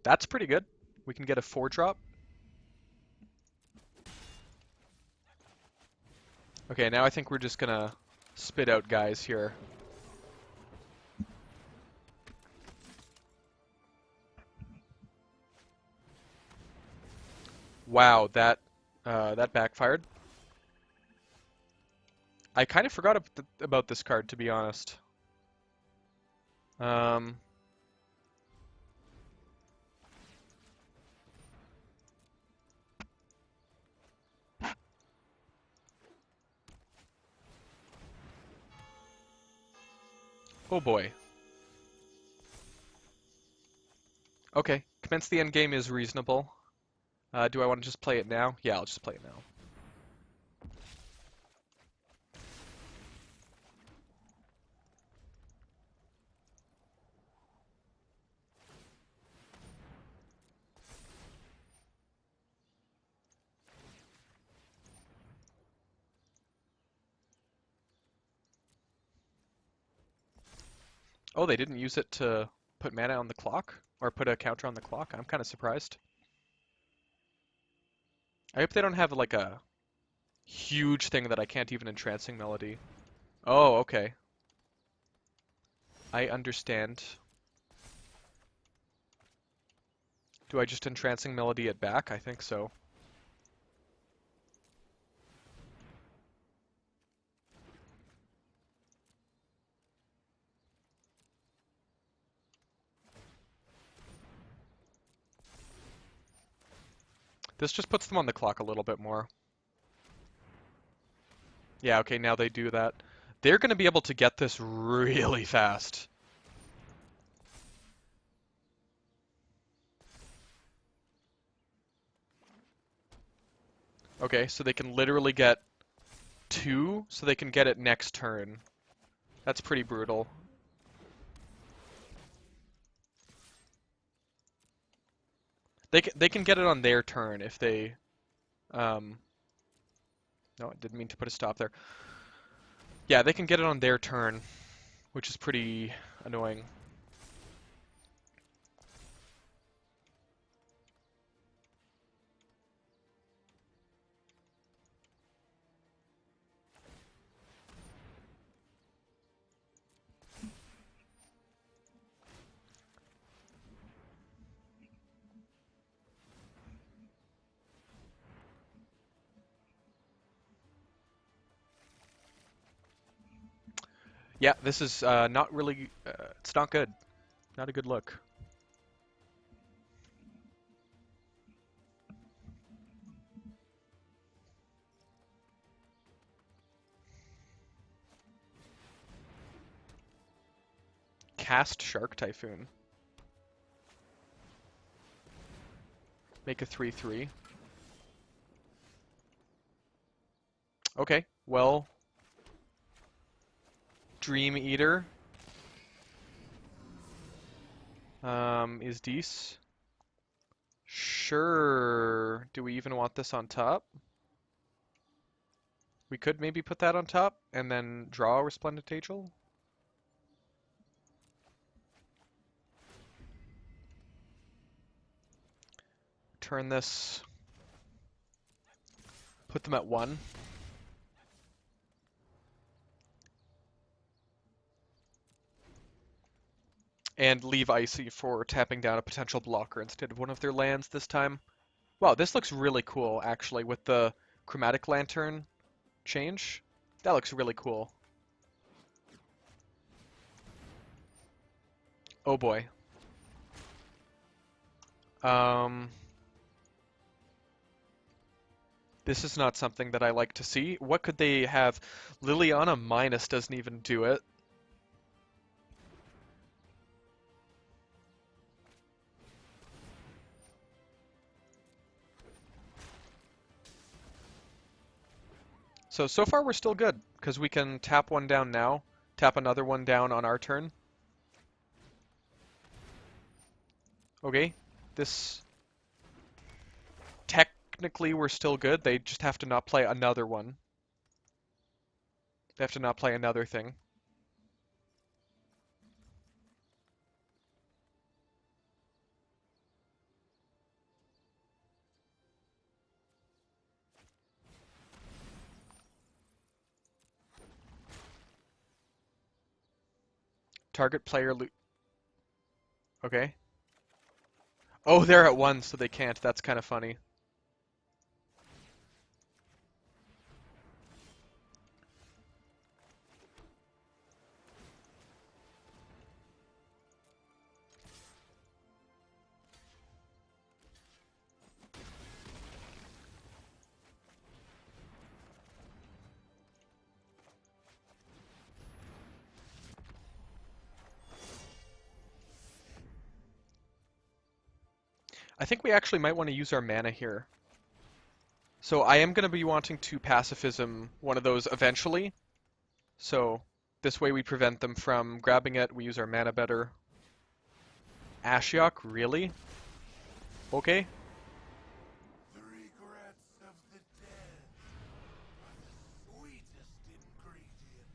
That's pretty good. We can get a 4-drop. Okay, now I think we're just gonna spit out guys here. Wow, that backfired. I kind of forgot about this card, to be honest. Um, oh boy. Okay, commence the end game is reasonable. Do I want to just play it now? Yeah, I'll just play it now. Oh, they didn't use it to put mana on the clock? Or put a counter on the clock? I'm kind of surprised. I hope they don't have like a huge thing that I can't even Entrancing Melody. Oh, okay. I understand. Do I just Entrancing Melody it back? I think so. This just puts them on the clock a little bit more. Yeah, okay, now they do that. They're going to be able to get this really fast. Okay, so they can literally get 2, so they can get it next turn. That's pretty brutal. They can get it on their turn if they um no, I didn't mean to put a stop there. Yeah, they can get it on their turn, which is pretty annoying. Yeah, this is not really it's not good. Not a good look. Cast Shark Typhoon. Make a 3/3. Okay, well, Dream Eater is Dees. Sure. Do we even want this on top? We could maybe put that on top and then draw a Resplendent Angel. Turn this, put them at 1. And leave Icy for tapping down a potential blocker instead of one of their lands this time. Wow, this looks really cool, actually, with the Chromatic Lantern change. That looks really cool. Oh boy. Um, this is not something that I like to see. What could they have? Liliana minus doesn't even do it. So far we're still good, because we can tap one down now, tap another one down on our turn. Okay, this... Technically we're still good, they just have to not play another one. They have to not play another thing. Target player Okay. Oh, they're at 1, so they can't. That's kind of funny. I think we actually might want to use our mana here. So I am going to be wanting to pacifism one of those eventually. So this way we prevent them from grabbing it. We use our mana better. Ashiok, really? Okay. The regrets of the dead are the sweetest ingredient.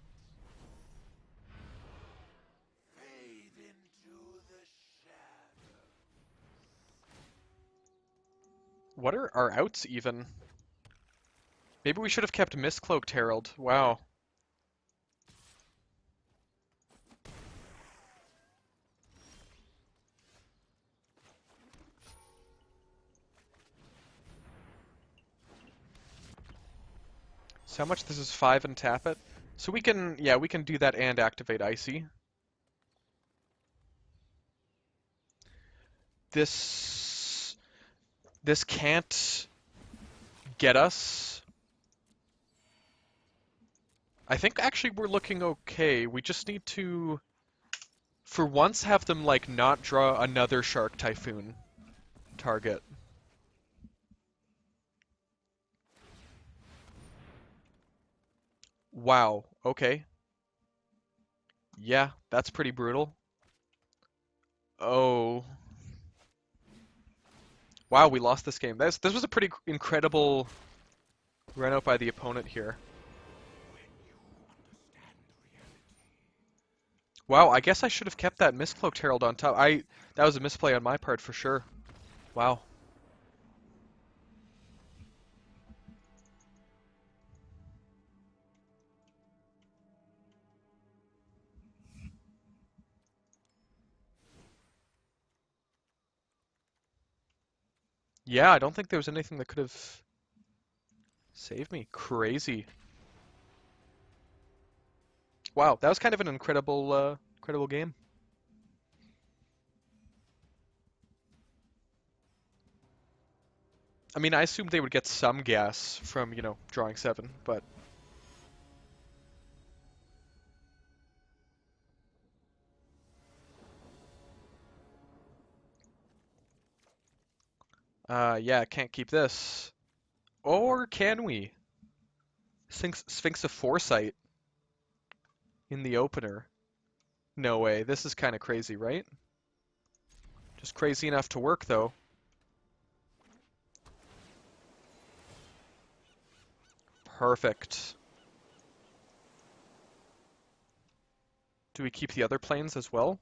Fade into the shadow. What are our outs even? Maybe we should have kept Mistcloaked Herald. Wow. So how much this is 5 and tap it? So we can, yeah, we can do that and activate Icy. This can't get us. I think actually we're looking okay. We just need to, for once, have them like not draw another Shark Typhoon target. Wow, okay. Yeah, that's pretty brutal. Oh. Wow, we lost this game. This was a pretty incredible run out by the opponent here. Wow, I guess I should have kept that Mistcloaked Herald on top. That was a misplay on my part for sure. Wow. Yeah, I don't think there was anything that could have saved me. Crazy. Wow, that was kind of an incredible game. I mean, I assumed they would get some gas from, drawing 7, but yeah, can't keep this. Or can we? Sphinx of Foresight in the opener. No way. This is kind of crazy, right? Just crazy enough to work, though. Perfect. Do we keep the other planes as well?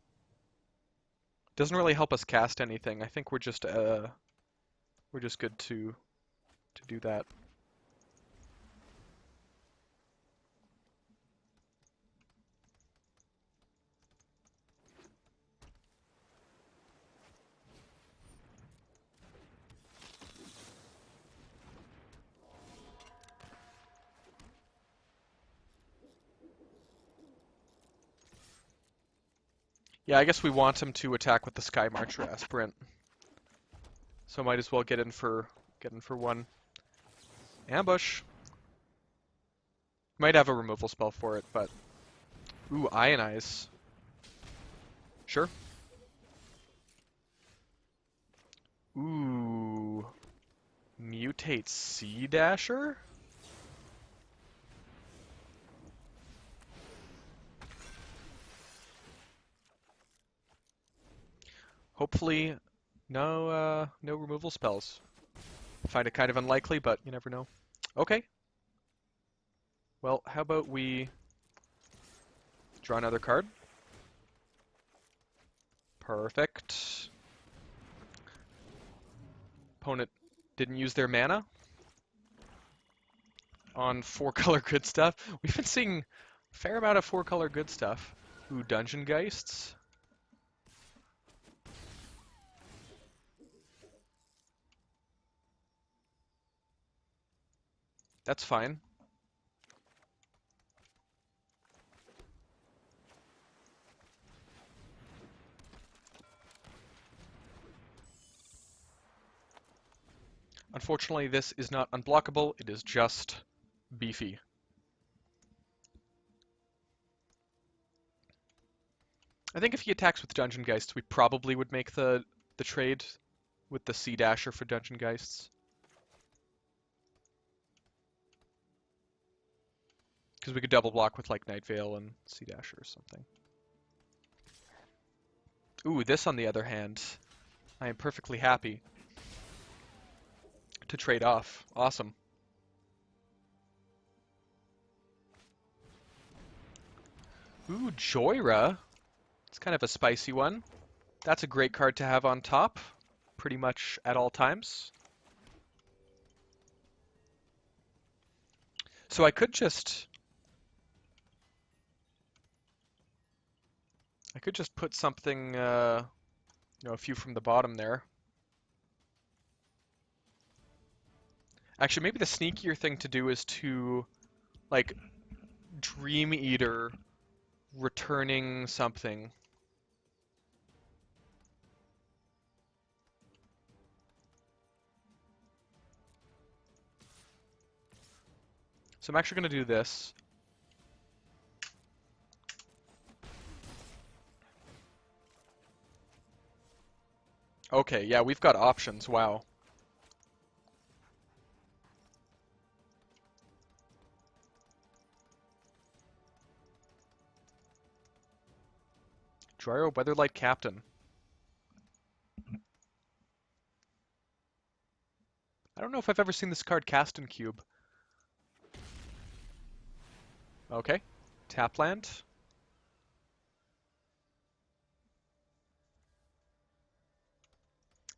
Doesn't really help us cast anything. I think we're just good to do that. Yeah, I guess we want him to attack with the Sky Marcher Aspirant. So might as well get in for one. Ambush. Might have a removal spell for it, but ooh, Ionize. Sure. Ooh. Mutate Sea Dasher? Hopefully no removal spells. Find it kind of unlikely, but you never know. Okay. Well, how about we draw another card? Perfect. Opponent didn't use their mana on 4-color good stuff. We've been seeing a fair amount of 4-color good stuff. Ooh, Dungeon Geists. That's fine. Unfortunately, this is not unblockable, it is just beefy. I think if he attacks with Dungeon Geists, we probably would make the trade with the Sea Dasher for Dungeon Geists. Because we could double block with like Night Veil and Sea Dasher or something. Ooh, this on the other hand, I am perfectly happy to trade off. Awesome. Ooh, Joyra. It's kind of a spicy one. That's a great card to have on top, pretty much at all times. So I could just put something, a few from the bottom there. Actually, maybe the sneakier thing to do is to, like, Dream Eater returning something. So I'm actually going to do this. Okay, yeah, we've got options. Wow. Dryo Weatherlight Captain. I don't know if I've ever seen this card cast in Cube. Okay. Tap land.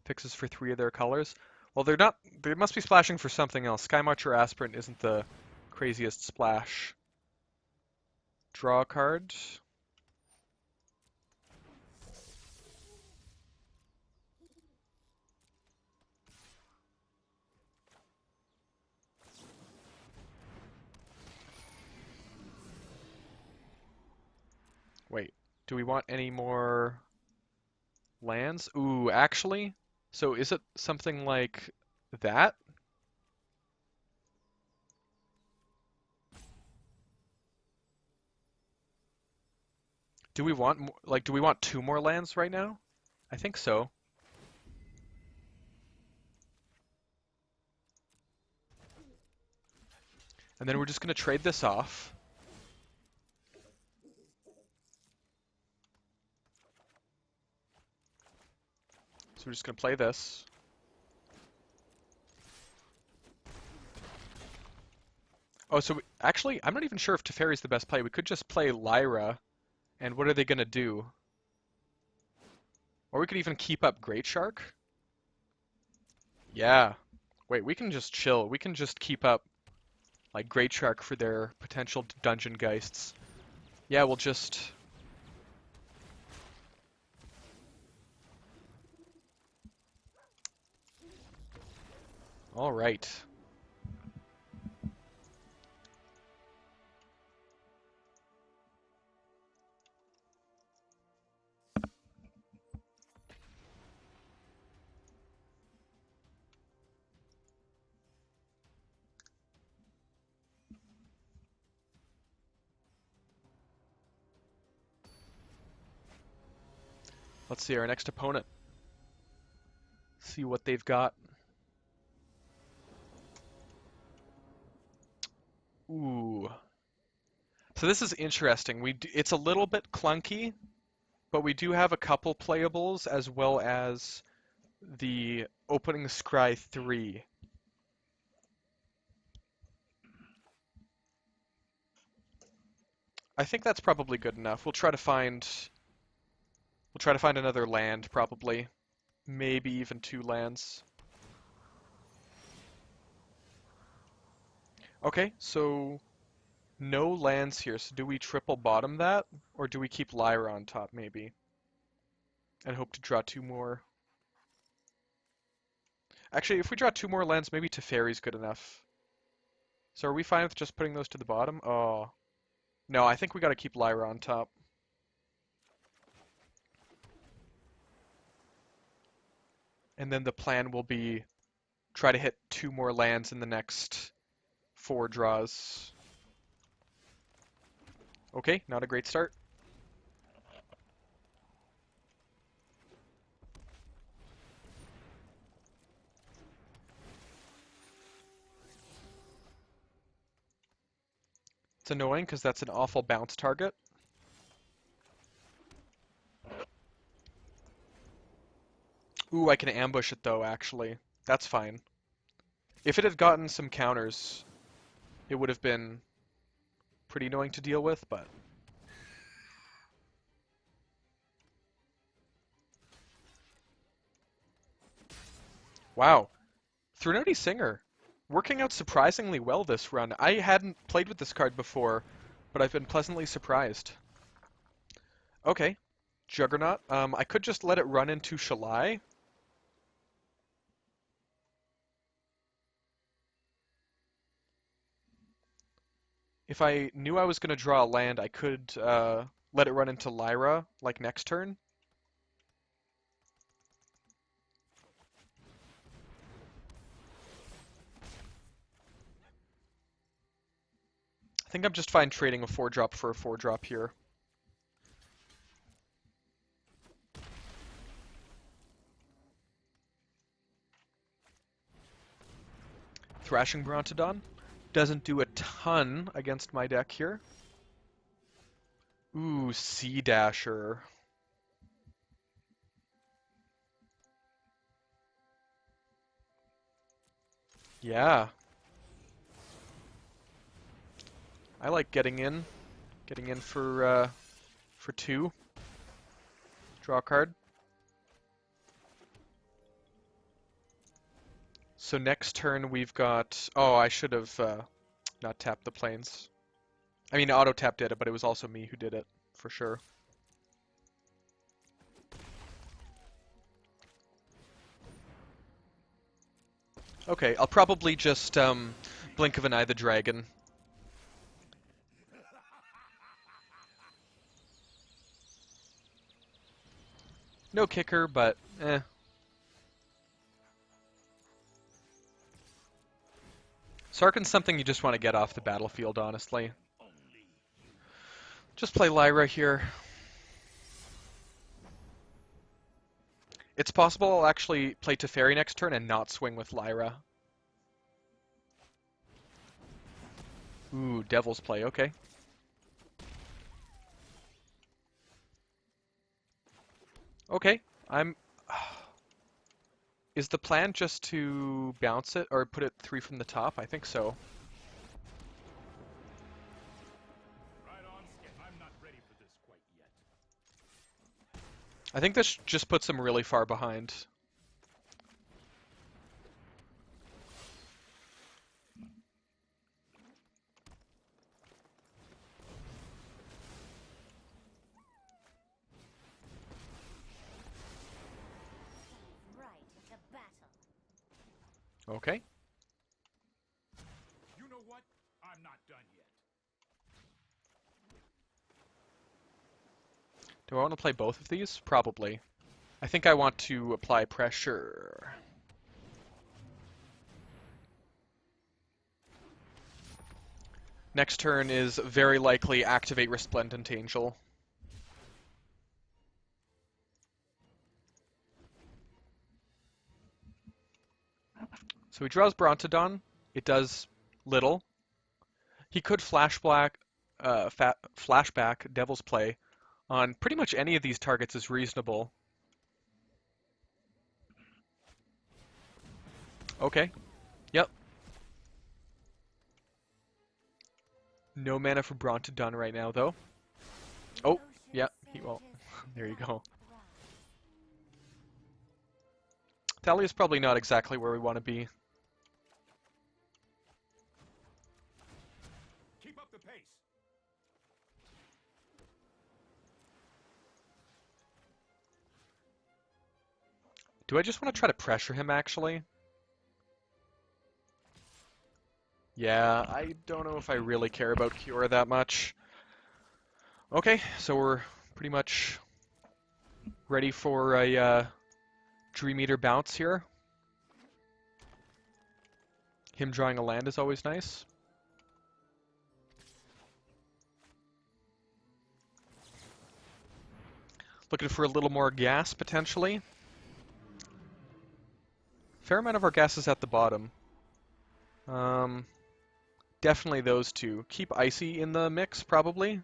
Fixes for 3 of their colors. Well, they're not. They must be splashing for something else. Sky Marcher Aspirant isn't the craziest splash. Draw a card. Wait, do we want any more lands? Ooh, actually, so is it something like that? Do we want like do we want 2 more lands right now? I think so. And then we're just gonna trade this off. So we're just gonna play this. Oh, so actually, I'm not even sure if Teferi's the best play. We could just play Lyra, and what are they gonna do? Or we could even keep up Great Shark. Yeah. Wait, we can just chill. We can just keep up like Great Shark for their potential dungeon geists. Yeah, we'll just. All right. Let's see our next opponent. See what they've got. Ooh. So this is interesting. It's a little bit clunky, but we do have a couple playables as well as the opening scry 3. I think that's probably good enough. We'll try to find another land probably. Maybe even 2 lands. Okay, so no lands here. So do we triple bottom that or do we keep Lyra on top maybe and hope to draw 2 more? Actually, if we draw 2 more lands, maybe Teferi's good enough. So are we fine with just putting those to the bottom? Oh. No, I think we gotta keep Lyra on top. And then the plan will be try to hit 2 more lands in the next 4 draws. Okay, not a great start. It's annoying because that's an awful bounce target. Ooh, I can ambush it though, actually. That's fine. If it had gotten some counters, it would have been pretty annoying to deal with, but... Wow. Threnody Singer. Working out surprisingly well this run. I hadn't played with this card before, but I've been pleasantly surprised. Okay. Juggernaut. I could just let it run into Shalai. If I knew I was going to draw a land, I could let it run into Lyra, like next turn. I think I'm just fine trading a 4-drop for a 4-drop here. Thrashing Brontodon. Doesn't do a ton against my deck here. Ooh, Sea Dasher. Yeah. I like getting in. Getting in for 2. Draw a card. So next turn we've got... Oh, I should have not tapped the planes. I mean, auto-tap did it, but it was also me who did it, for sure. Okay, I'll probably just Blink of an Eye the Dragon. No kicker, but eh. Sarkhan's something you just want to get off the battlefield, honestly. Just play Lyra here. It's possible I'll actually play Teferi next turn and not swing with Lyra. Ooh, Devil's Play, okay. Okay, I'm... Is the plan just to bounce it, or put it 3 from the top? I think so. Right on, Skip. I'm not ready for this quite yet. I think this just puts them really far behind. Right into battle. Okay. You know what? I'm not done yet. Do I want to play both of these? Probably. I think I want to apply pressure. Next turn is very likely activate Resplendent Angel. So he draws Brontodon. It does little. He could flashback Devil's Play on pretty much any of these targets is reasonable. Okay. Yep. No mana for Brontodon right now, though. Oh, yeah. He won't. There you go. Thalia's probably not exactly where we want to be. Keep up the pace. Do I just want to try to pressure him, actually? Yeah, I don't know if I really care about Cure that much. Okay, so we're pretty much ready for a Dream Eater bounce here. Him drawing a land is always nice. Looking for a little more gas, potentially. Fair amount of our gas is at the bottom. Definitely those two. Keep Icy in the mix, probably.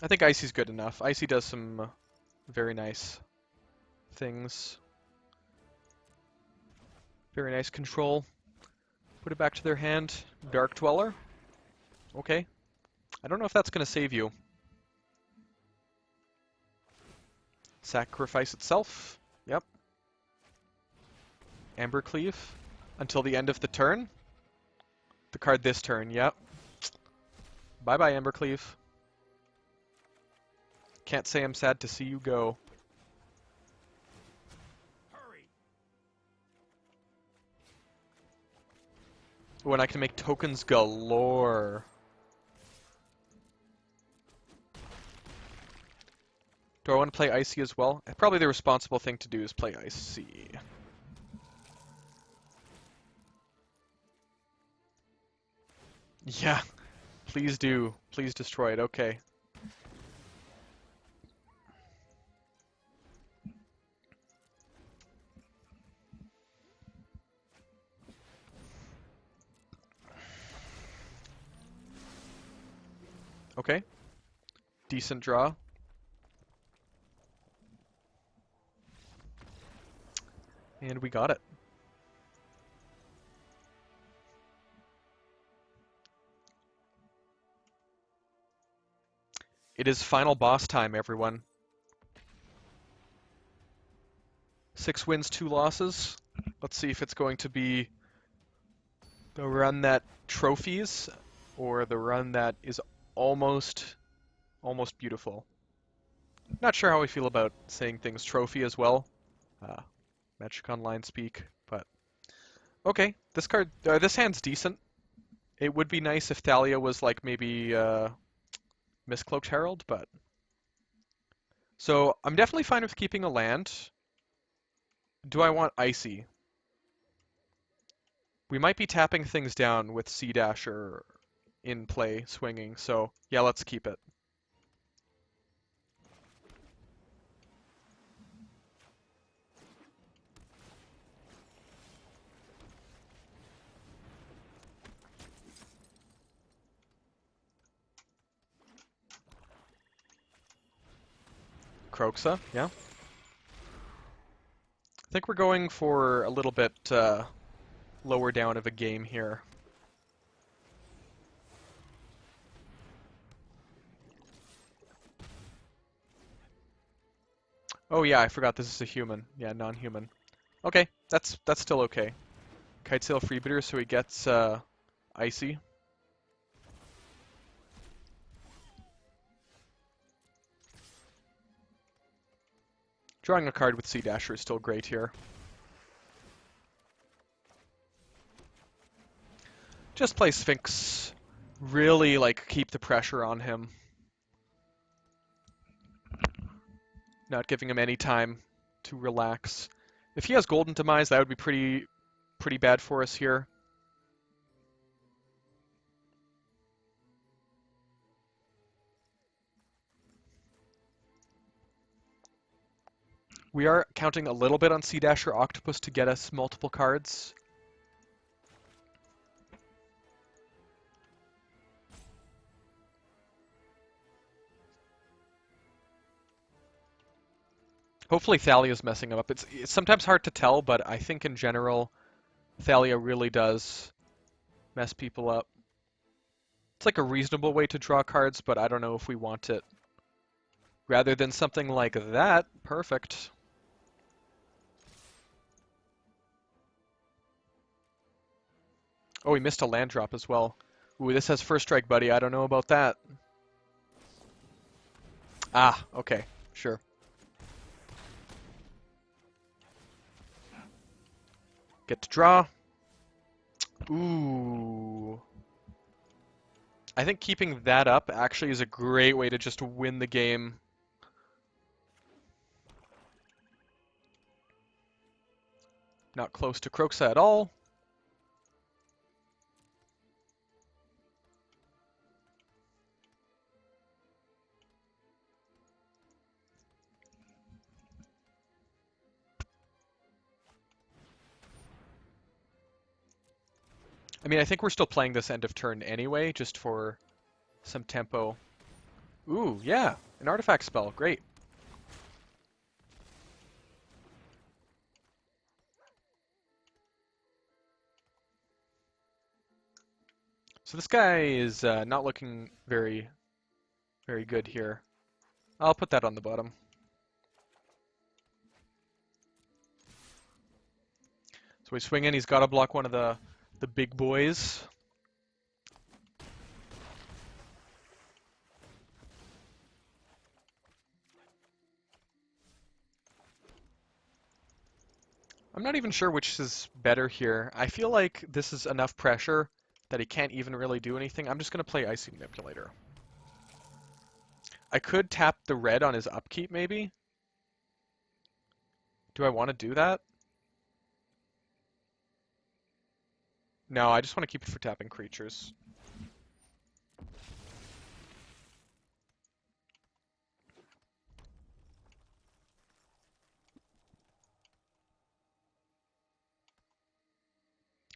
I think Icy's good enough. Icy does some very nice things. Very nice control. Put it back to their hand. Dark Dweller. Okay. I don't know if that's going to save you. Sacrifice itself. Yep. Ambercleave. Until the end of the turn. The card this turn, yep. Bye-bye, Ambercleave. Can't say I'm sad to see you go. Hurry. Oh, and I can make tokens galore. Do I want to play Icy as well? Probably the responsible thing to do is play Icy. Yeah, please do. Please destroy it. Okay. Okay. Decent draw. And we got it. It is final boss time, everyone. 6 wins, 2 losses. Let's see if it's going to be the run that trophies or the run that is almost beautiful. Not sure how I feel about saying things trophy as well. Uh, Magic Online speak, but okay. This card, this hand's decent. It would be nice if Thalia was like maybe Mistcloaked Herald, but so I'm definitely fine with keeping a land. Do I want Icy? We might be tapping things down with Sea Dasher in play swinging, so yeah, let's keep it. Croxa, yeah. I think we're going for a little bit lower down of a game here. Oh yeah, I forgot this is a human. Yeah, non-human. Okay, that's still okay. Kitesail Freebooter, so he gets Icy. Drawing a card with Sea Dasher is still great here. Just play Sphinx. Really, like, keep the pressure on him. Not giving him any time to relax. If he has Golden Demise, that would be pretty bad for us here. We are counting a little bit on Sea Dasher Octopus to get us multiple cards. Hopefully Thalia's messing him up. It's sometimes hard to tell, but I think in general, Thalia really does mess people up. It's like a reasonable way to draw cards, but I don't know if we want it. Rather than something like that, perfect. Oh, we missed a land drop as well. Ooh, this has First Strike Buddy. I don't know about that. Ah, okay, sure. Get to draw. Ooh. I think keeping that up actually is a great way to just win the game. Not close to Croxa at all. I mean, I think we're still playing this end of turn anyway, just for some tempo. Ooh, yeah, an artifact spell, great. So this guy is not looking very good here. I'll put that on the bottom. So we swing in, he's got to block one of the big boys. I'm not even sure which is better here. I feel like this is enough pressure that he can't even really do anything. I'm just going to play Icy Manipulator. I could tap the red on his upkeep, maybe. Do I want to do that? No, I just want to keep it for tapping creatures.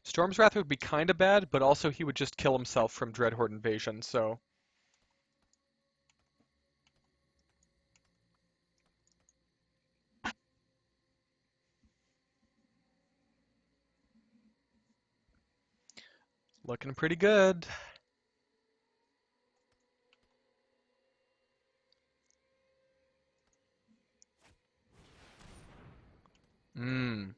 Storm's Wrath would be kind of bad, but also he would just kill himself from Dreadhorde Invasion, so... Looking pretty good. Hmm.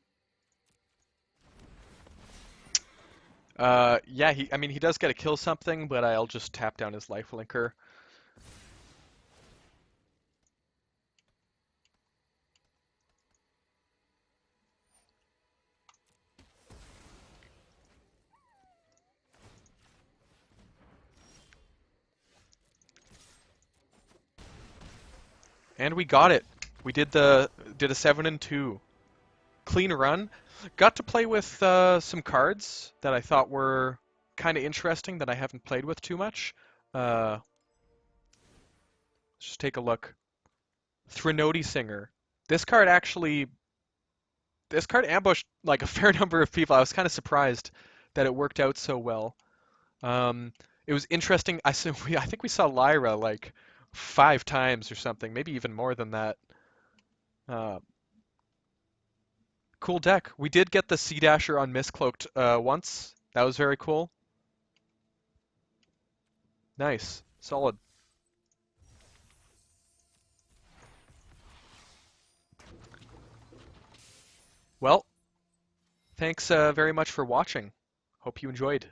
Yeah, I mean, he does get to kill something, but I'll just tap down his life linker. And we got it. We did a 7 and 2. Clean run. Got to play with some cards that I thought were kind of interesting that I haven't played with too much. Let's just take a look. Threnody Singer. This card actually, this card ambushed like a fair number of people. I was kind of surprised that it worked out so well. Um, it was interesting. I think we saw Lyra like 5 times or something, maybe even more than that. Uh, cool deck. We did get the Sea Dasher on Mistcloaked once. That was very cool. Nice. Solid. Well, thanks very much for watching. Hope you enjoyed.